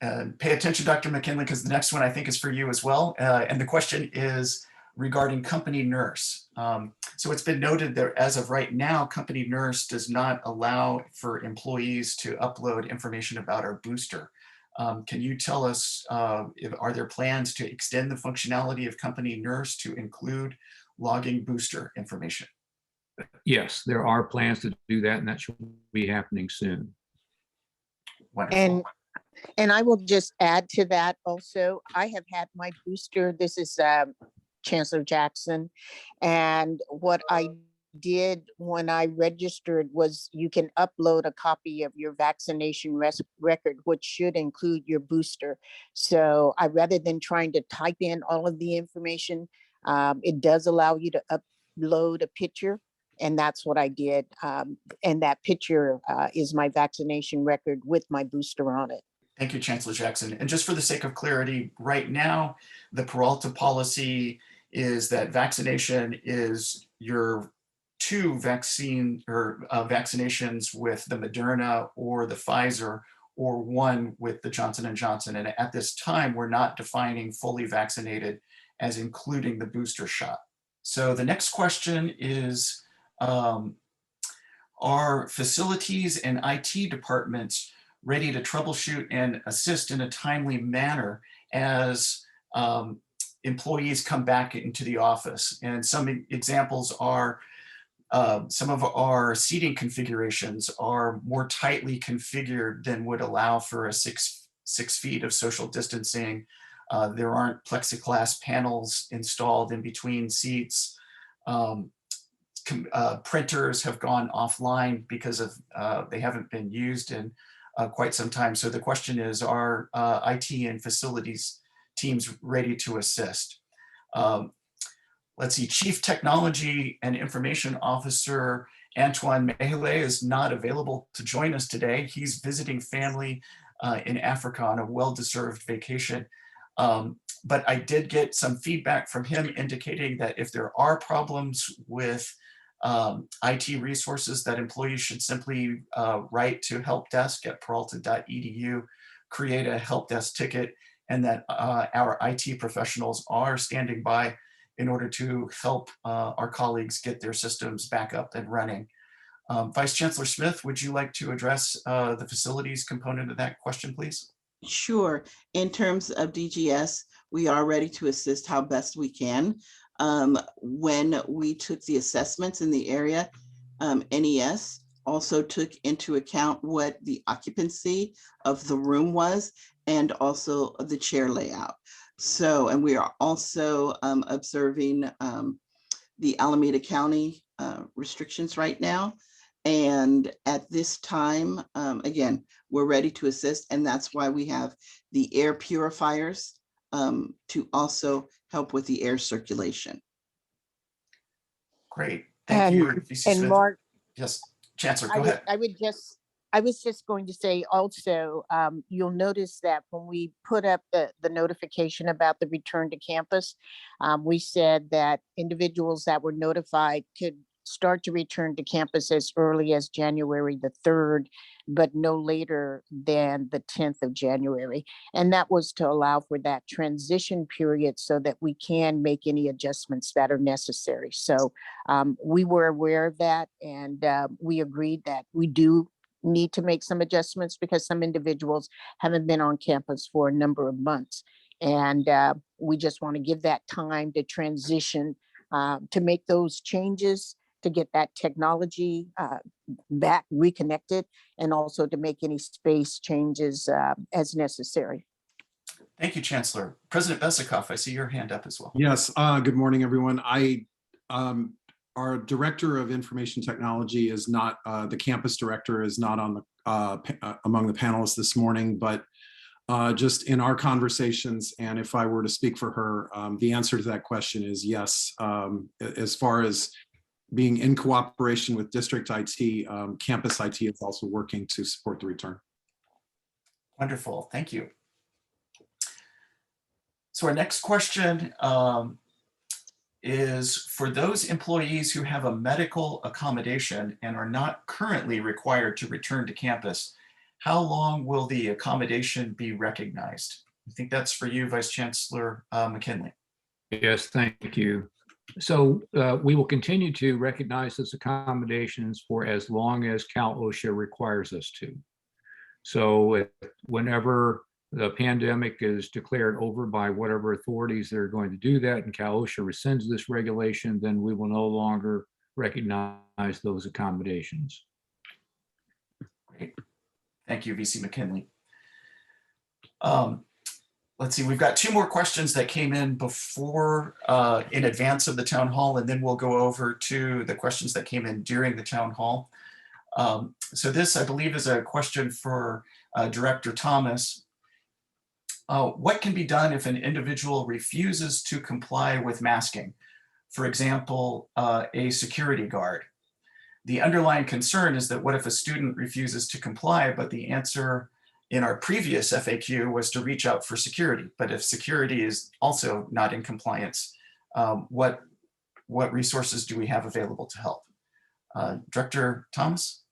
And pay attention, Dr. McKinley, because the next one I think is for you as well. And the question is regarding company nurse. So it's been noted that as of right now, company nurse does not allow for employees to upload information about our booster. Can you tell us, are there plans to extend the functionality of company nurse to include logging booster information? Yes, there are plans to do that, and that should be happening soon. Wonderful. And I will just add to that also, I have had my booster. This is Chancellor Jackson. And what I did when I registered was you can upload a copy of your vaccination record, which should include your booster. So rather than trying to type in all of the information, it does allow you to upload a picture. And that's what I did. And that picture is my vaccination record with my booster on it. Thank you, Chancellor Jackson. And just for the sake of clarity, right now, the Peralta policy is that vaccination is your two vaccine or vaccinations with the Moderna or the Pfizer, or one with the Johnson & Johnson. And at this time, we're not defining fully vaccinated as including the booster shot. So the next question is, are facilities and IT departments ready to troubleshoot and assist in a timely manner as employees come back into the office? And some examples are some of our seating configurations are more tightly configured than would allow for a six feet of social distancing. There aren't plexiglass panels installed in between seats. Printers have gone offline because of they haven't been used in quite some time. So the question is, are IT and facilities teams ready to assist? Let's see, Chief Technology and Information Officer Antoine Mehele is not available to join us today. He's visiting family in Africa on a well-deserved vacation. But I did get some feedback from him indicating that if there are problems with IT resources, that employees should simply write to helpdesk@peralta.edu, create a help desk ticket, and that our IT professionals are standing by in order to help our colleagues get their systems back up and running. Vice Chancellor Smith, would you like to address the facilities component of that question, please? Sure. In terms of DGS, we are ready to assist how best we can. When we took the assessments in the area, NES also took into account what the occupancy of the room was and also the chair layout. So, and we are also observing the Alameda County restrictions right now. And at this time, again, we're ready to assist. And that's why we have the air purifiers to also help with the air circulation. Great, thank you, VC And Smith. Mark, Yes, Chancellor, go ahead. I was just going to say also, you'll notice that when we put up the notification about the return to campus, we said that individuals that were notified could start to return to campus as early as January the 3rd, but no later than the 10th of January. And that was to allow for that transition period so that we can make any adjustments that are necessary. So we were aware of that, and we agreed that we do need to make some adjustments because some individuals haven't been on campus for a number of months. And we just want to give that time to transition, to make those changes, to get that technology back reconnected, and also to make any space changes as necessary. Thank you, Chancellor. President Besikoff, I see your hand up as well. Yes, good morning, everyone. Our Director of Information Technology is not, the campus director is not on the among the panelists this morning, but just in our conversations, and if I were to speak for her, the answer to that question is yes. As far as being in cooperation with district IT, campus IT is also working to support the return. Wonderful, thank you. So our next question is for those employees who have a medical accommodation and are not currently required to return to campus, how long will the accommodation be recognized? I think that's for you, Vice Chancellor McKinley. Yes, thank you. So we will continue to recognize those accommodations for as long as Cal OSHA requires us to. So whenever the pandemic is declared over by whatever authorities that are going to do that, and Cal OSHA rescinds this regulation, then we will no longer recognize those accommodations. Great. Thank you, VC McKinley. Let's see, we've got two more questions that came in before, in advance of the town hall, and then we'll go over to the questions that came in during the town hall. So this, I believe, is a question for Director Thomas. What can be done if an individual refuses to comply with masking? For example, a security guard. The underlying concern is that what if a student refuses to comply, but the answer in our previous FAQ was to reach out for security. But if security is also not in compliance, what resources do we have available to help? Director Thomas?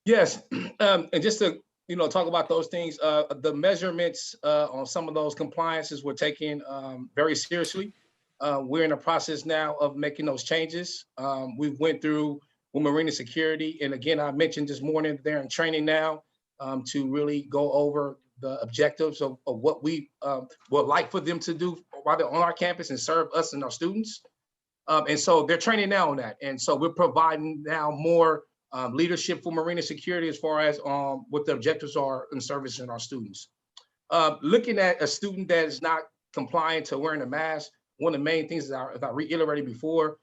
Yes, and just to talk about those things, the measurements on some of those compliances were taken very seriously. We're in the process now of making those changes. We went through with Marina Security, and again, I mentioned this morning they're in training now to really go over the objectives of what we would like for them to do while they're on our campus and serve us and our students. And so they're training now on that. And so we're providing now more leadership for Marina Security as far as what the objectives are in servicing our students. Looking at a student that is not compliant to wearing a mask, one of the main things, as I reiterated before,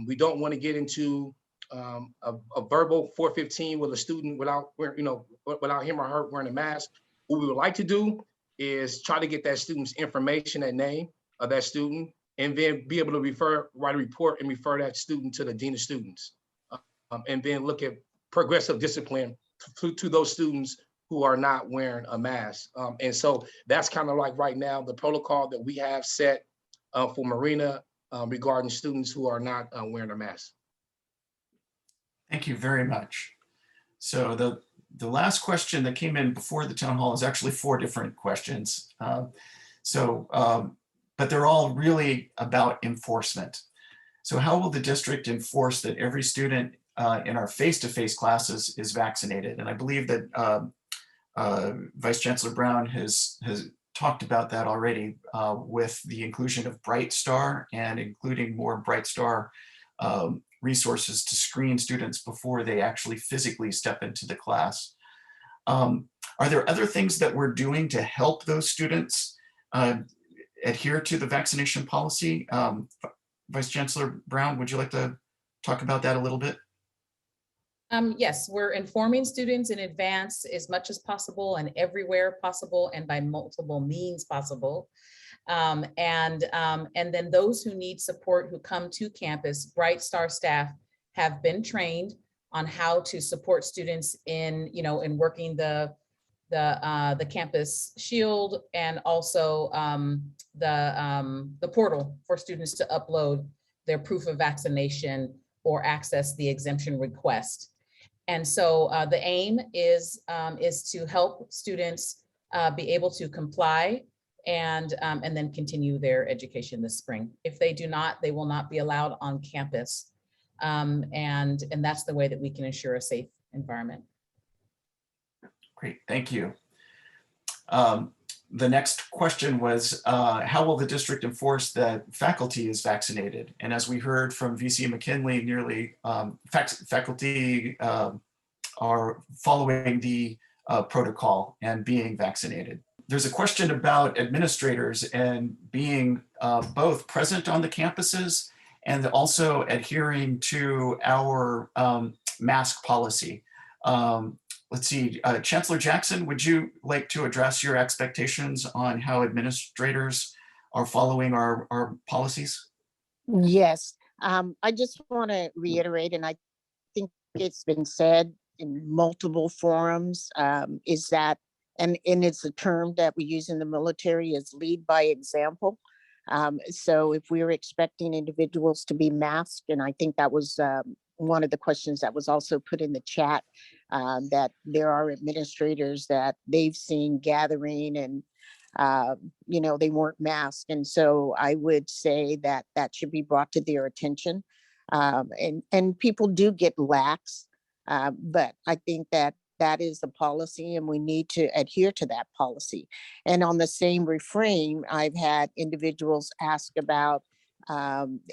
we don't want to get into a verbal 415 with a student without him or her wearing a mask. What we would like to do is try to get that student's information and name of that student, and then be able to write a report and refer that student to the dean of students, and then look at progressive discipline to those students who are not wearing a mask. And so that's kind of like right now the protocol that we have set for Marina regarding students who are not wearing a mask. Thank you very much. So the last question that came in before the town hall is actually 4 different questions. But they're all really about enforcement. So how will the district enforce that every student in our face-to-face classes is vaccinated? And I believe that Vice Chancellor Brown has talked about that already with the inclusion of Bright Star and including more Bright Star resources to screen students before they actually physically step into the class. Are there other things that we're doing to help those students adhere to the vaccination policy? Vice Chancellor Brown, would you like to talk about that a little bit? Yes, we're informing students in advance as much as possible and everywhere possible and by multiple means possible. And then those who need support who come to campus, Bright Star staff have been trained on how to support students in working the campus shield, and also the portal for students to upload their proof of vaccination or access the exemption request. And so the aim is to help students be able to comply and then continue their education this spring. If they do not, they will not be allowed on campus. And that's the way that we can ensure a safe environment. Great, thank you. The next question was, how will the district enforce that faculty is vaccinated? And as we heard from VC McKinley, nearly faculty are following the protocol and being vaccinated. There's a question about administrators and being both present on the campuses and also adhering to our mask policy. Let's see, Chancellor Jackson, would you like to address your expectations on how administrators are following our policies? Yes, I just want to reiterate, and I think it's been said in multiple forums, is that, and it's a term that we use in the military, is lead by example. So if we're expecting individuals to be masked, and I think that was one of the questions that was also put in the chat, that there are administrators that they've seen gathering and they weren't masked. And so I would say that that should be brought to their attention. And people do get lax, but I think that that is the policy and we need to adhere to that policy. And on the same refrain, I've had individuals ask about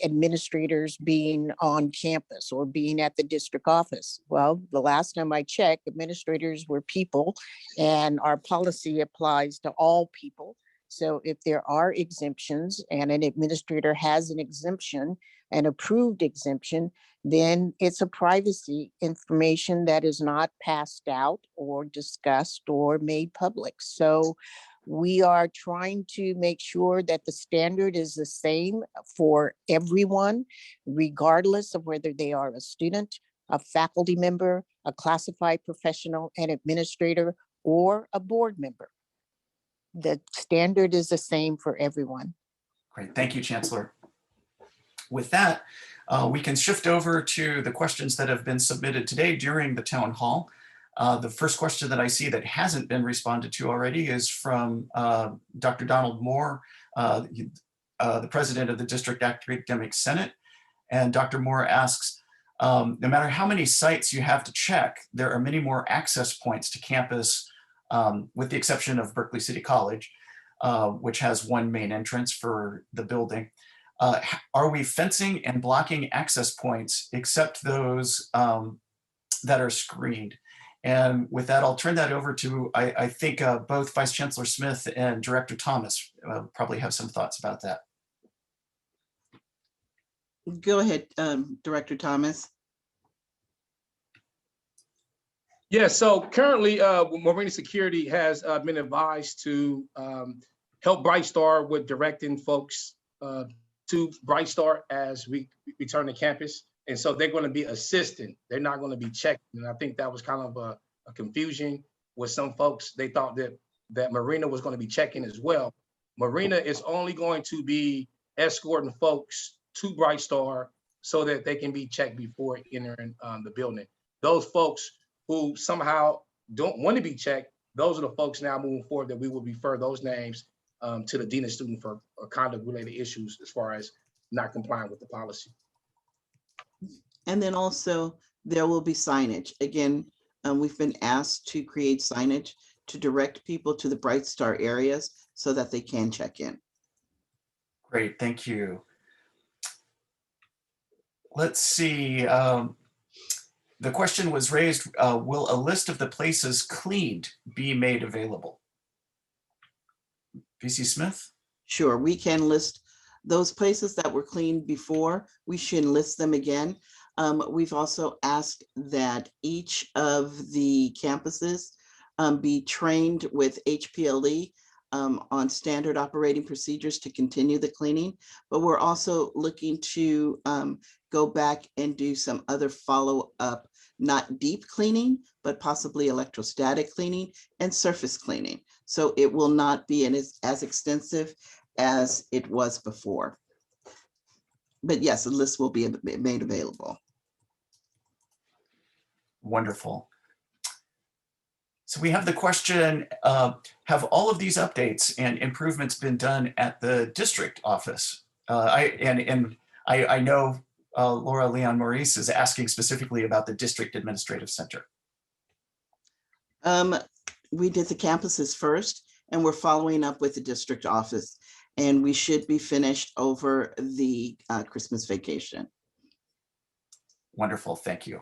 administrators being on campus or being at the district office. Well, the last time I checked, administrators were people and our policy applies to all people. So if there are exemptions and an administrator has an exemption, an approved exemption, then it's a privacy information that is not passed out or discussed or made public. So we are trying to make sure that the standard is the same for everyone, regardless of whether they are a student, a faculty member, a classified professional, an administrator, or a board member. The standard is the same for everyone. Great, thank you, Chancellor. With that, we can shift over to the questions that have been submitted today during the town hall. The first question that I see that hasn't been responded to already is from Dr. Donald Moore, the president of the District Academic Senate. And Dr. Moore asks, no matter how many sites you have to check, there are many more access points to campus, with the exception of Berkeley City College, which has one main entrance for the building. Are we fencing and blocking access points except those that are screened? And with that, I'll turn that over to, I think both Vice Chancellor Smith and Director Thomas probably have some thoughts about that. Go ahead, Director Thomas. Yeah, so currently, Marina Security has been advised to help Bright Star with directing folks to Bright Star as we return to campus. And so they're going to be assisting. They're not going to be checking. And I think that was kind of a confusion with some folks. They thought that Marina was going to be checking as well. Marina is only going to be escorting folks to Bright Star so that they can be checked before entering the building. Those folks who somehow don't want to be checked, those are the folks now moving forward that we will refer those names to the Dean of Student for conduct related issues as far as not complying with the policy. And then also there will be signage. Again, we've been asked to create signage to direct people to the Bright Star areas so that they can check in. Great, thank you. Let's see. The question was raised, will a list of the places cleaned be made available? VC Smith? Sure, we can list those places that were cleaned before. We should list them again. We've also asked that each of the campuses be trained with HPLE on standard operating procedures to continue the cleaning, but we're also looking to go back and do some other follow-up, not deep cleaning, but possibly electrostatic cleaning and surface cleaning. So it will not be as extensive as it was before. But yes, the list will be made available. Wonderful. So we have the question, have all of these updates and improvements been done at the district office? I know Laura Leon Maurice is asking specifically about the district administrative center. We did the campuses first, and we're following up with the district office, and we should be finished over the Christmas vacation. Wonderful, thank you.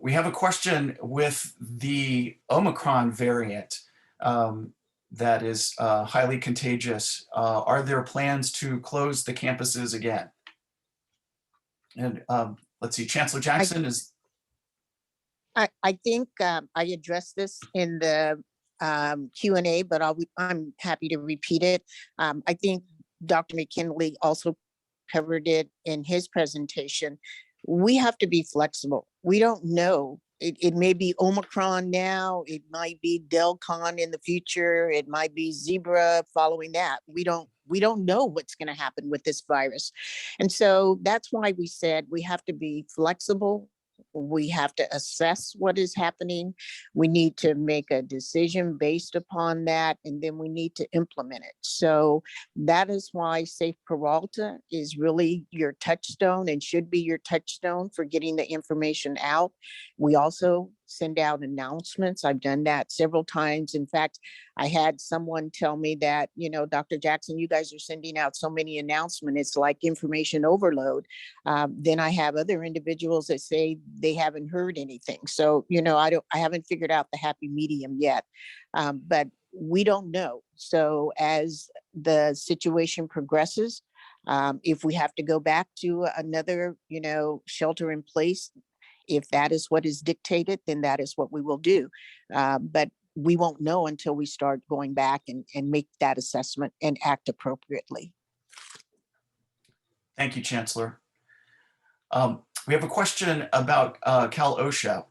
We have a question with the Omicron variant that is highly contagious. Are there plans to close the campuses again? And let's see, Chancellor Jackson is. I think I addressed this in the Q&A, but I'm happy to repeat it. I think Dr. McKinley also covered it in his presentation. We have to be flexible. We don't know. It may be Omicron now. It might be Delcon in the future. It might be Zebra following that. We don't know what's going to happen with this virus. And so that's why we said we have to be flexible. We have to assess what is happening. We need to make a decision based upon that, and then we need to implement it. So that is why Safe Peralta is really your touchstone and should be your touchstone for getting the information out. We also send out announcements. I've done that several times. In fact, I had someone tell me that, you know, Dr. Jackson, you guys are sending out so many announcements. It's like information overload. Then I have other individuals that say they haven't heard anything. So, you know, I haven't figured out the happy medium yet, but we don't know. So as the situation progresses, if we have to go back to another, you know, shelter in place, if that is what is dictated, then that is what we will do. But we won't know until we start going back and make that assessment and act appropriately. Thank you, Chancellor. We have a question about Cal OSHA.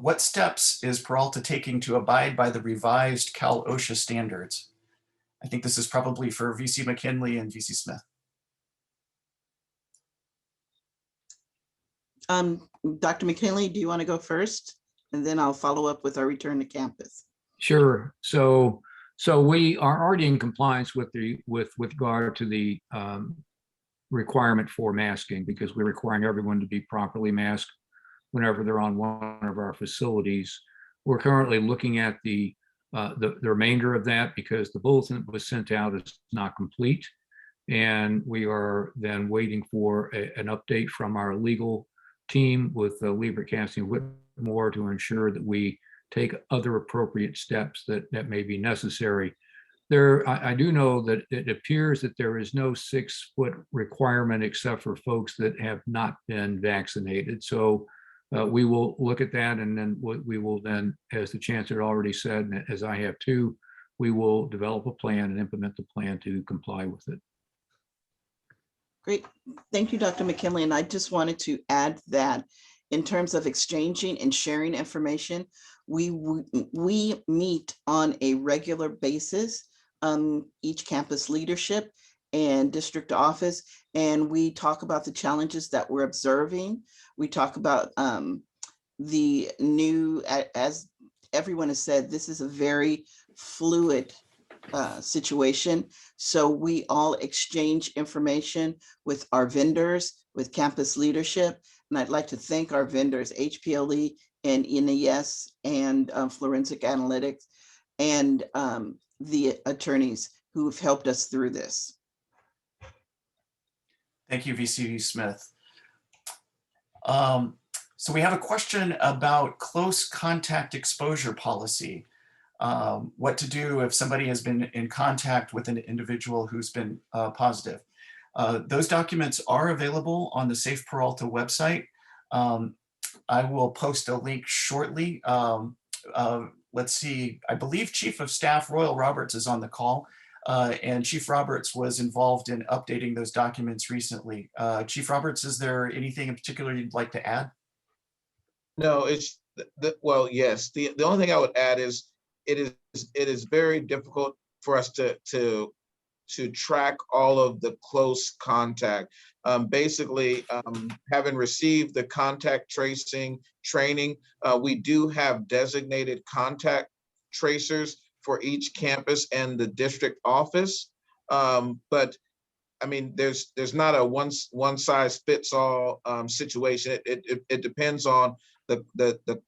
What steps is Peralta taking to abide by the revised Cal OSHA standards? I think this is probably for VC McKinley and VC Smith. Dr. McKinley, do you want to go first? And then I'll follow up with our return to campus. Sure. So we are already in compliance with regard to the requirement for masking, because we're requiring everyone to be properly masked whenever they're on one of our facilities. We're currently looking at the remainder of that because the bulletin that was sent out is not complete. And we are then waiting for an update from our legal team with Lieber Casting Whitmore to ensure that we take other appropriate steps that may be necessary. I do know that it appears that there is no 6-foot requirement except for folks that have not been vaccinated. So we will look at that, and then we will then, as the chancellor already said, and as I have too, we will develop a plan and implement the plan to comply with it. Great. Thank you, Dr. McKinley. And I just wanted to add that in terms of exchanging and sharing information, we meet on a regular basis, each campus leadership and district office, and we talk about the challenges that we're observing. We talk about the new, as everyone has said, this is a very fluid situation. So we all exchange information with our vendors, with campus leadership. And I'd like to thank our vendors, HPLE and NES and Forensic Analytics, and the attorneys who have helped us through this. Thank you, VC Smith. So we have a question about close contact exposure policy. What to do if somebody has been in contact with an individual who's been positive. Those documents are available on the Safe Peralta website. I will post a link shortly. Let's see, I believe Chief of Staff Royal Roberts is on the call, and Chief Roberts was involved in updating those documents recently. Chief Roberts, is there anything in particular you'd like to add? No, it's well, yes. The only thing I would add is it is very difficult for us to track all of the close contact. Basically, having received the contact tracing training, we do have designated contact tracers for each campus and the district office. But I mean, there's not a one size fits all situation. It depends on the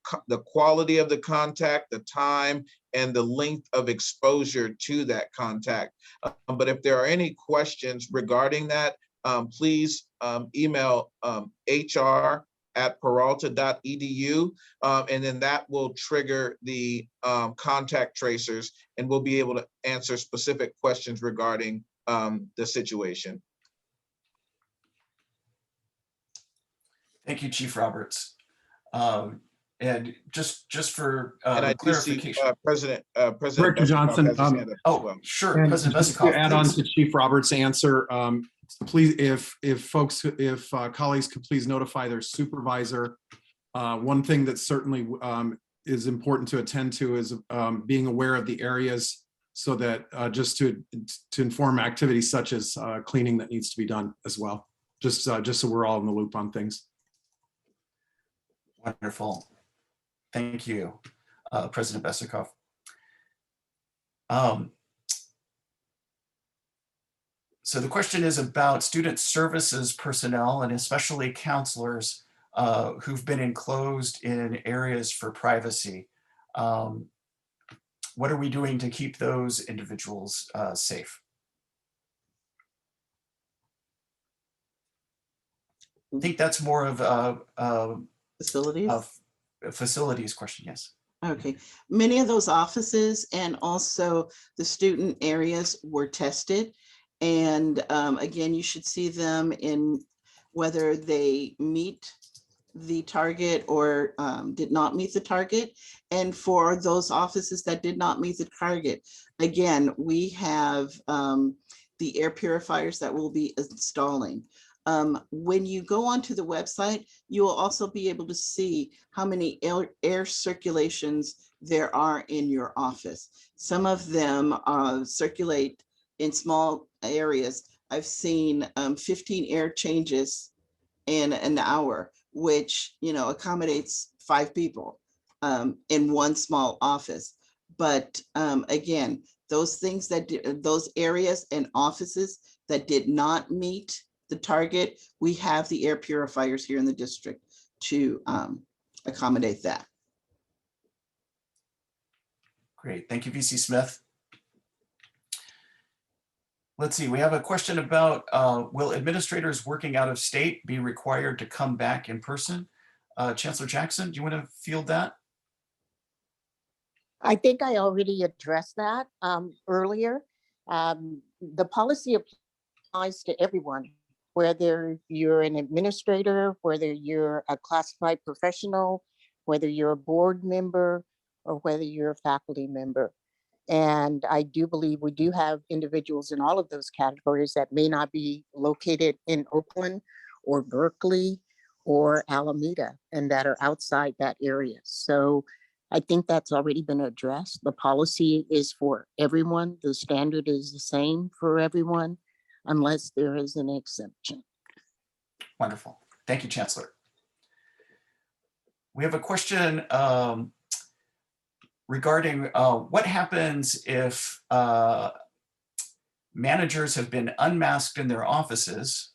quality of the contact, the time, and the length of exposure to that contact. But if there are any questions regarding that, please email hr@peralta.edu, and then that will trigger the contact tracers, and we'll be able to answer specific questions regarding the situation. Thank you, Chief Roberts. And just for And I clarification. do see President Director Vesikoff Johnson, has his hand up as Oh, well. sure, And President just Vesikoff, to add on please. to Chief Roberts' answer, please, if colleagues could please notify their supervisor. One thing that certainly is important to attend to is being aware of the areas, so that just to inform activities such as cleaning that needs to be done as well. Just so we're all in the loop on things. Wonderful. Thank you, President Vesikoff. So the question is about student services personnel, and especially counselors who've been enclosed in areas for privacy. What are we doing to keep those individuals safe? I think that's more of a facilities question, yes. Okay, many of those offices and also the student areas were tested. And again, you should see them in whether they meet the target or did not meet the target. And for those offices that did not meet the target, again, we have the air purifiers that we'll be installing. When you go onto the website, you will also be able to see how many air circulations there are in your office. Some of them circulate in small areas. I've seen 15 air changes in an hour, which, you know, accommodates 5 people in one small office. But again, those things those areas and offices that did not meet the target, we have the air purifiers here in the district to accommodate that. Great, thank you, VC Smith. Let's see, we have a question about will administrators working out of state be required to come back in person? Chancellor Jackson, do you want to field that? I think I already addressed that earlier. The policy applies to everyone, whether you're an administrator, whether you're a classified professional, whether you're a board member, or whether you're a faculty member. And I do believe we do have individuals in all of those categories that may not be located in Oakland or Berkeley or Alameda and that are outside that area. So I think that's already been addressed. The policy is for everyone. The standard is the same for everyone, unless there is an exception. Wonderful. Thank you, Chancellor. We have a question regarding what happens if managers have been unmasked in their offices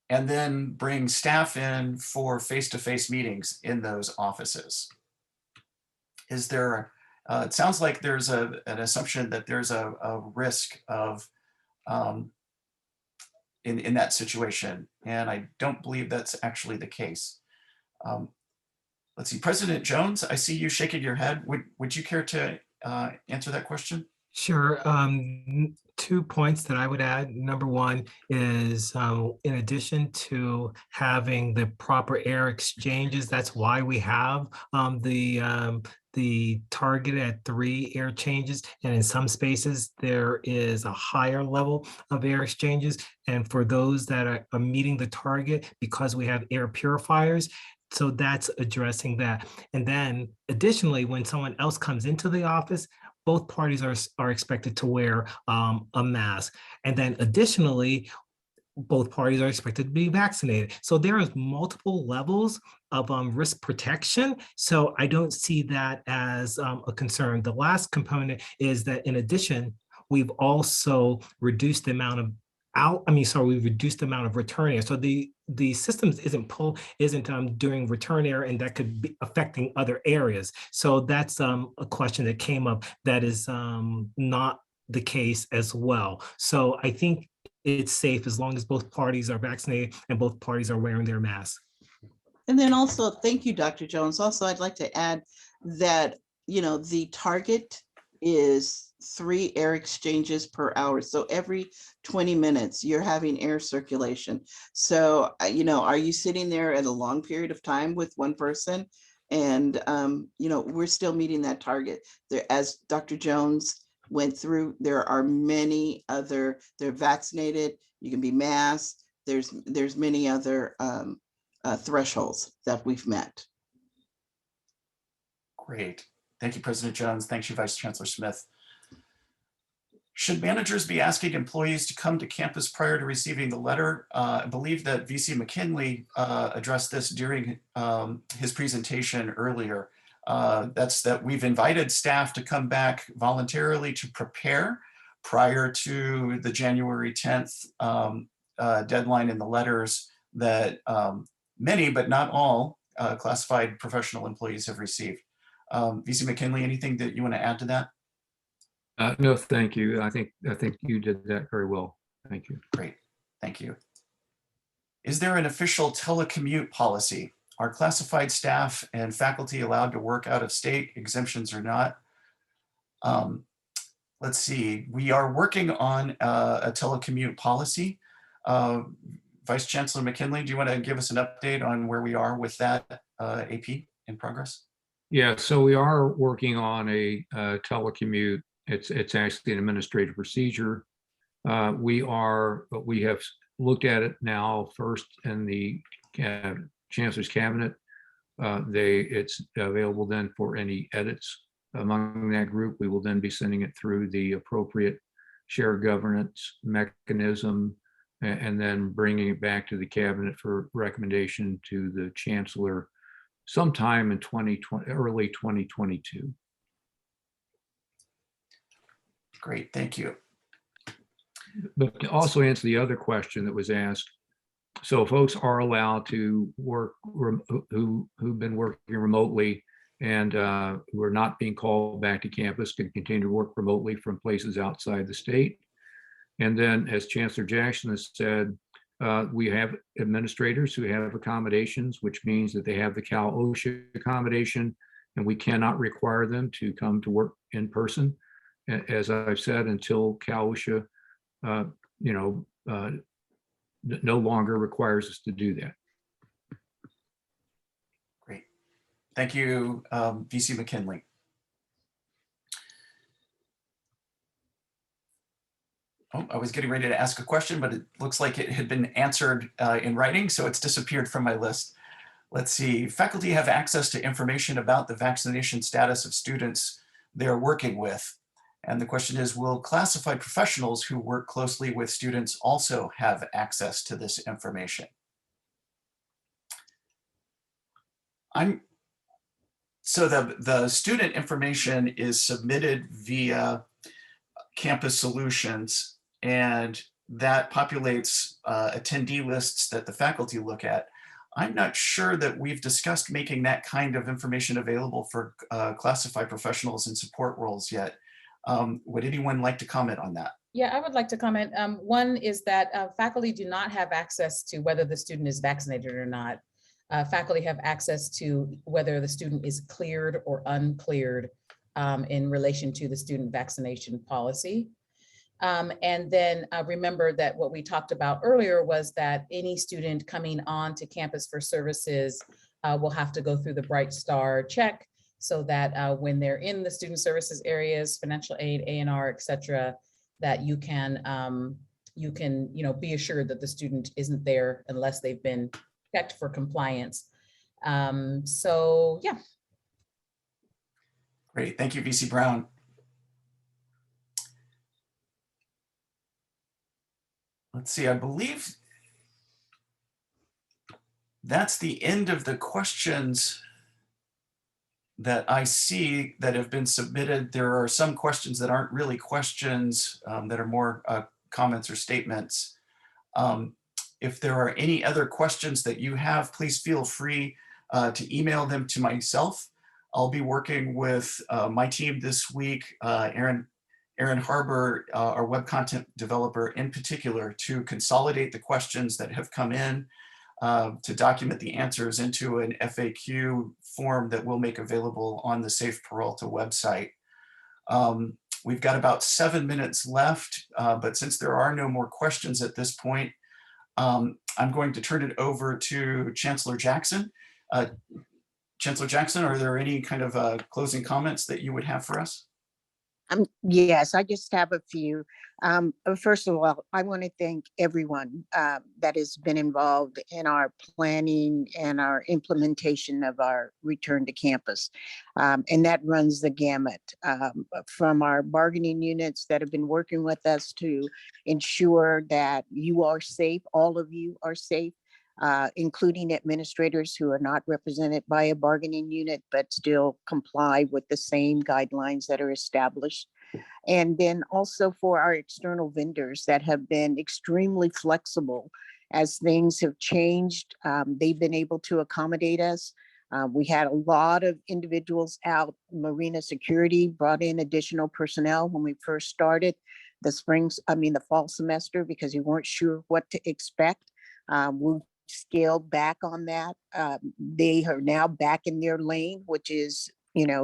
and then bring staff in for face-to-face meetings in those offices. Is there, it sounds like there's an assumption that there's a risk of in that situation, and I don't believe that's actually the case. Let's see, President Jones, I see you shaking your head. Would you care to answer that question? Sure. 2 points that I would add. Number one is in addition to having the proper air exchanges, that's why we have the target at 3 air changes. And in some spaces, there is a higher level of air exchanges. And for those that are meeting the target, because we have air purifiers, so that's addressing that. And then additionally, when someone else comes into the office, both parties are expected to wear a mask. And then additionally, both parties are expected to be vaccinated. So there is multiple levels of risk protection. So I don't see that as a concern. The last component is that in addition, we've also reduced the amount of we've reduced the amount of return air. So the systems isn't doing return air, and that could be affecting other areas. So that's a question that came up that is not the case as well. So I think it's safe as long as both parties are vaccinated and both parties are wearing their masks. And then also, thank you, Dr. Jones. Also, I'd like to add that, you know, the target is 3 air exchanges per hour. So every 20 minutes, you're having air circulation. So, you know, are you sitting there at a long period of time with one person? And, you know, we're still meeting that target. There, as Dr. Jones went through, there are many other, they're vaccinated, you can be masked. There's many other thresholds that we've met. Great. Thank you, President Jones. Thank you, Vice Chancellor Smith. Should managers be asking employees to come to campus prior to receiving the letter? I believe that VC McKinley addressed this during his presentation earlier. That's that we've invited staff to come back voluntarily to prepare prior to the January 10th deadline in the letters that many, but not all, classified professional employees have received. VC McKinley, anything that you want to add to that? No, thank you. I think you did that very well. Thank you. Great, thank you. Is there an official telecommute policy? Are classified staff and faculty allowed to work out of state, exemptions or not? Let's see, we are working on a telecommute policy. Vice Chancellor McKinley, do you want to give us an update on where we are with that AP in progress? Yeah, so we are working on a telecommute. It's actually an administrative procedure. We have looked at it now first in the Chancellor's Cabinet. It's available then for any edits among that group. We will then be sending it through the appropriate shared governance mechanism and then bringing it back to the Cabinet for recommendation to the Chancellor sometime in 2020, early 2022. Great, thank you. But to also answer the other question that was asked, so folks are allowed to work who've been working remotely and who are not being called back to campus can continue to work remotely from places outside the state. And then, as Chancellor Jackson has said, we have administrators who have accommodations, which means that they have the Cal OSHA accommodation, and we cannot require them to come to work in person. As I've said, until Cal OSHA, no longer requires us to do that. Great. Thank you, VC McKinley. Oh, I was getting ready to ask a question, but it looks like it had been answered in writing, so it's disappeared from my list. Let's see. Faculty have access to information about the vaccination status of students they're working with. And the question is, will classified professionals who work closely with students also have access to this information? So the student information is submitted via Campus Solutions, and that populates attendee lists that the faculty look at. I'm not sure that we've discussed making that kind of information available for classified professionals in support roles yet. Would anyone like to comment on that? Yeah, I would like to comment. One is that faculty do not have access to whether the student is vaccinated or not. Faculty have access to whether the student is cleared or uncleared in relation to the student vaccination policy. And then remember that what we talked about earlier was that any student coming on to campus for services will have to go through the Bright Star check, so that when they're in the student services areas, financial aid, A&R, et cetera, that you can be assured that the student isn't there unless they've been checked for compliance. So yeah. Great, thank you, VC Brown. Let's see, I believe that's the end of the questions that I see that have been submitted. There are some questions that aren't really questions, that are more comments or statements. If there are any other questions that you have, please feel free to email them to myself. I'll be working with my team this week, Aaron Harbour, our web content developer in particular, to consolidate the questions that have come in, to document the answers into an FAQ form that we'll make available on the Safe Peralta website. We've got about 7 minutes left, but since there are no more questions at this point, I'm going to turn it over to Chancellor Jackson. Chancellor Jackson, are there any kind of closing comments that you would have for us? Yes, I just have a few. First of all, I want to thank everyone that has been involved in our planning and our implementation of our return to campus. And that runs the gamut from our bargaining units that have been working with us to ensure that you are safe, all of you are safe, including administrators who are not represented by a bargaining unit, but still comply with the same guidelines that are established. And then also for our external vendors that have been extremely flexible as things have changed. They've been able to accommodate us. We had a lot of individuals out. Marina Security brought in additional personnel when we first started the fall semester, because we weren't sure what to expect. We scaled back on that. They are now back in their lane, which is,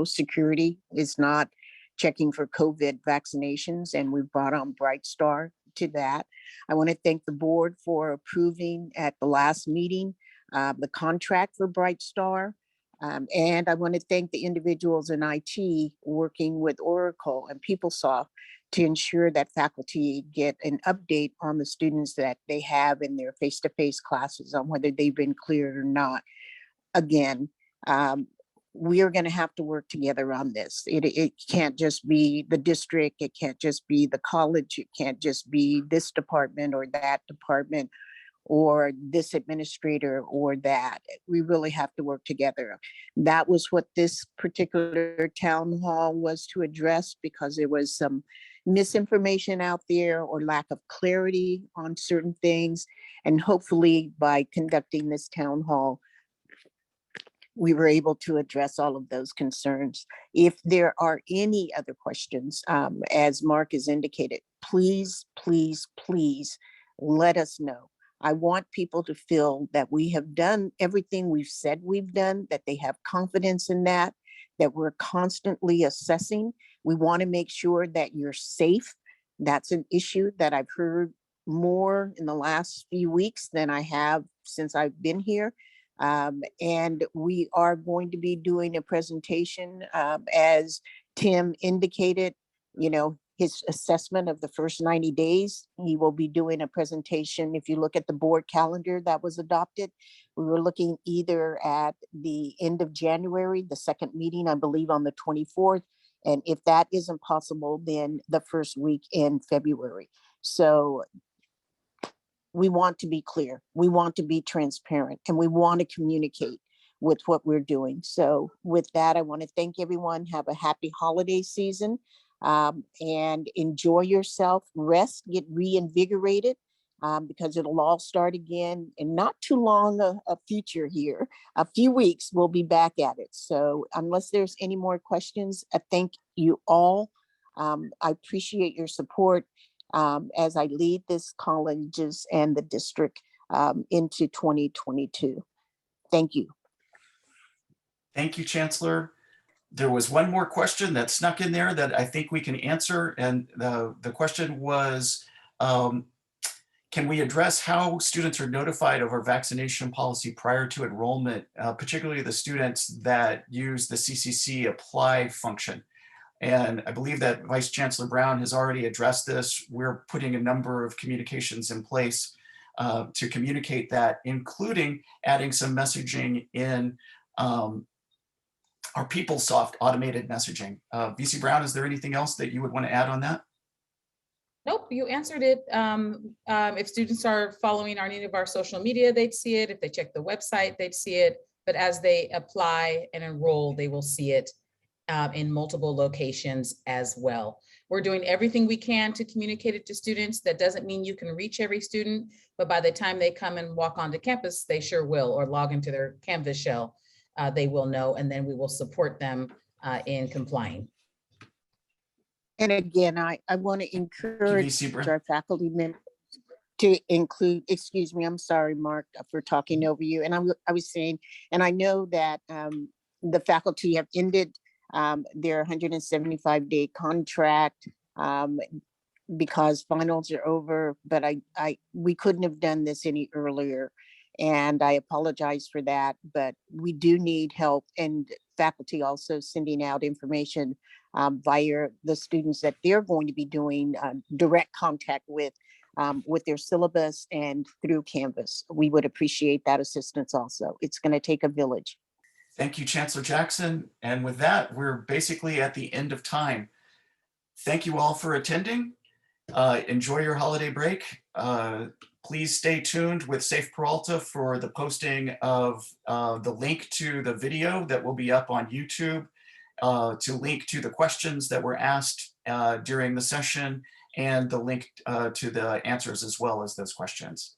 security is not checking for COVID vaccinations, and we brought on Bright Star to that. I want to thank the board for approving at the last meeting the contract for Bright Star. And I want to thank the individuals in IT working with Oracle and PeopleSoft to ensure that faculty get an update on the students that they have in their face-to-face classes on whether they've been cleared or not. Again, we are going to have to work together on this. It can't just be the district. It can't just be the college. It can't just be this department or that department or this administrator or that. We really have to work together. That was what this particular town hall was to address, because there was some misinformation out there or lack of clarity on certain things. And hopefully by conducting this town hall, we were able to address all of those concerns. If there are any other questions, as Mark has indicated, please, please, please let us know. I want people to feel that we have done everything we've said we've done, that they have confidence in that we're constantly assessing. We want to make sure that you're safe. That's an issue that I've heard more in the last few weeks than I have since I've been here. And we are going to be doing a presentation, as Tim indicated, his assessment of the first 90 days. He will be doing a presentation. If you look at the board calendar that was adopted, we were looking either at the end of January, the second meeting, I believe on the 24th. And if that isn't possible, then the first week in February. So we want to be clear, we want to be transparent, and we want to communicate with what we're doing. So with that, I want to thank everyone. Have a happy holiday season, and enjoy yourself, rest, get reinvigorated, because it'll all start again in not too long a future here. A few weeks, we'll be back at it. So unless there's any more questions, I thank you all. I appreciate your support as I lead this colleges and the district into 2022. Thank you. Thank you, Chancellor. There was one more question that snuck in there that I think we can answer. And the question was, can we address how students are notified of our vaccination policy prior to enrollment, particularly the students that use the CCC apply function? And I believe that Vice Chancellor Brown has already addressed this. We're putting a number of communications in place to communicate that, including adding some messaging in our PeopleSoft automated messaging. VC Brown, is there anything else that you would want to add on that? Nope, you answered it. If students are following any of our social media, they'd see it. If they check the website, they'd see it. But as they apply and enroll, they will see it in multiple locations as well. We're doing everything we can to communicate it to students. That doesn't mean you can reach every student, but by the time they come and walk onto campus, they sure will, or log into their Canvas shell, they will know, and then we will support them in complying. And again, I want to encourage VC Brown. our faculty members to include, excuse me, I'm sorry, Mark, for talking over you. And I was saying, and I know that the faculty have ended their 175-day contract because finals are over, but we couldn't have done this any earlier. And I apologize for that, but we do need help, and faculty also sending out information via the students that they're going to be doing direct contact with their syllabus and through Canvas. We would appreciate that assistance also. It's going to take a village. Thank you, Chancellor Jackson. And with that, we're basically at the end of time. Thank you all for attending. Enjoy your holiday break. Please stay tuned with Safe Peralta for the posting of the link to the video that will be up on YouTube, to link to the questions that were asked during the session, and the link to the answers as well as those questions.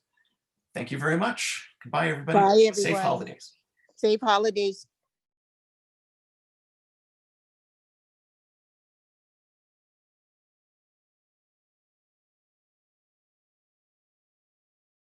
Thank you very much. Goodbye, everybody. Bye, everyone. Safe holidays. Safe holidays.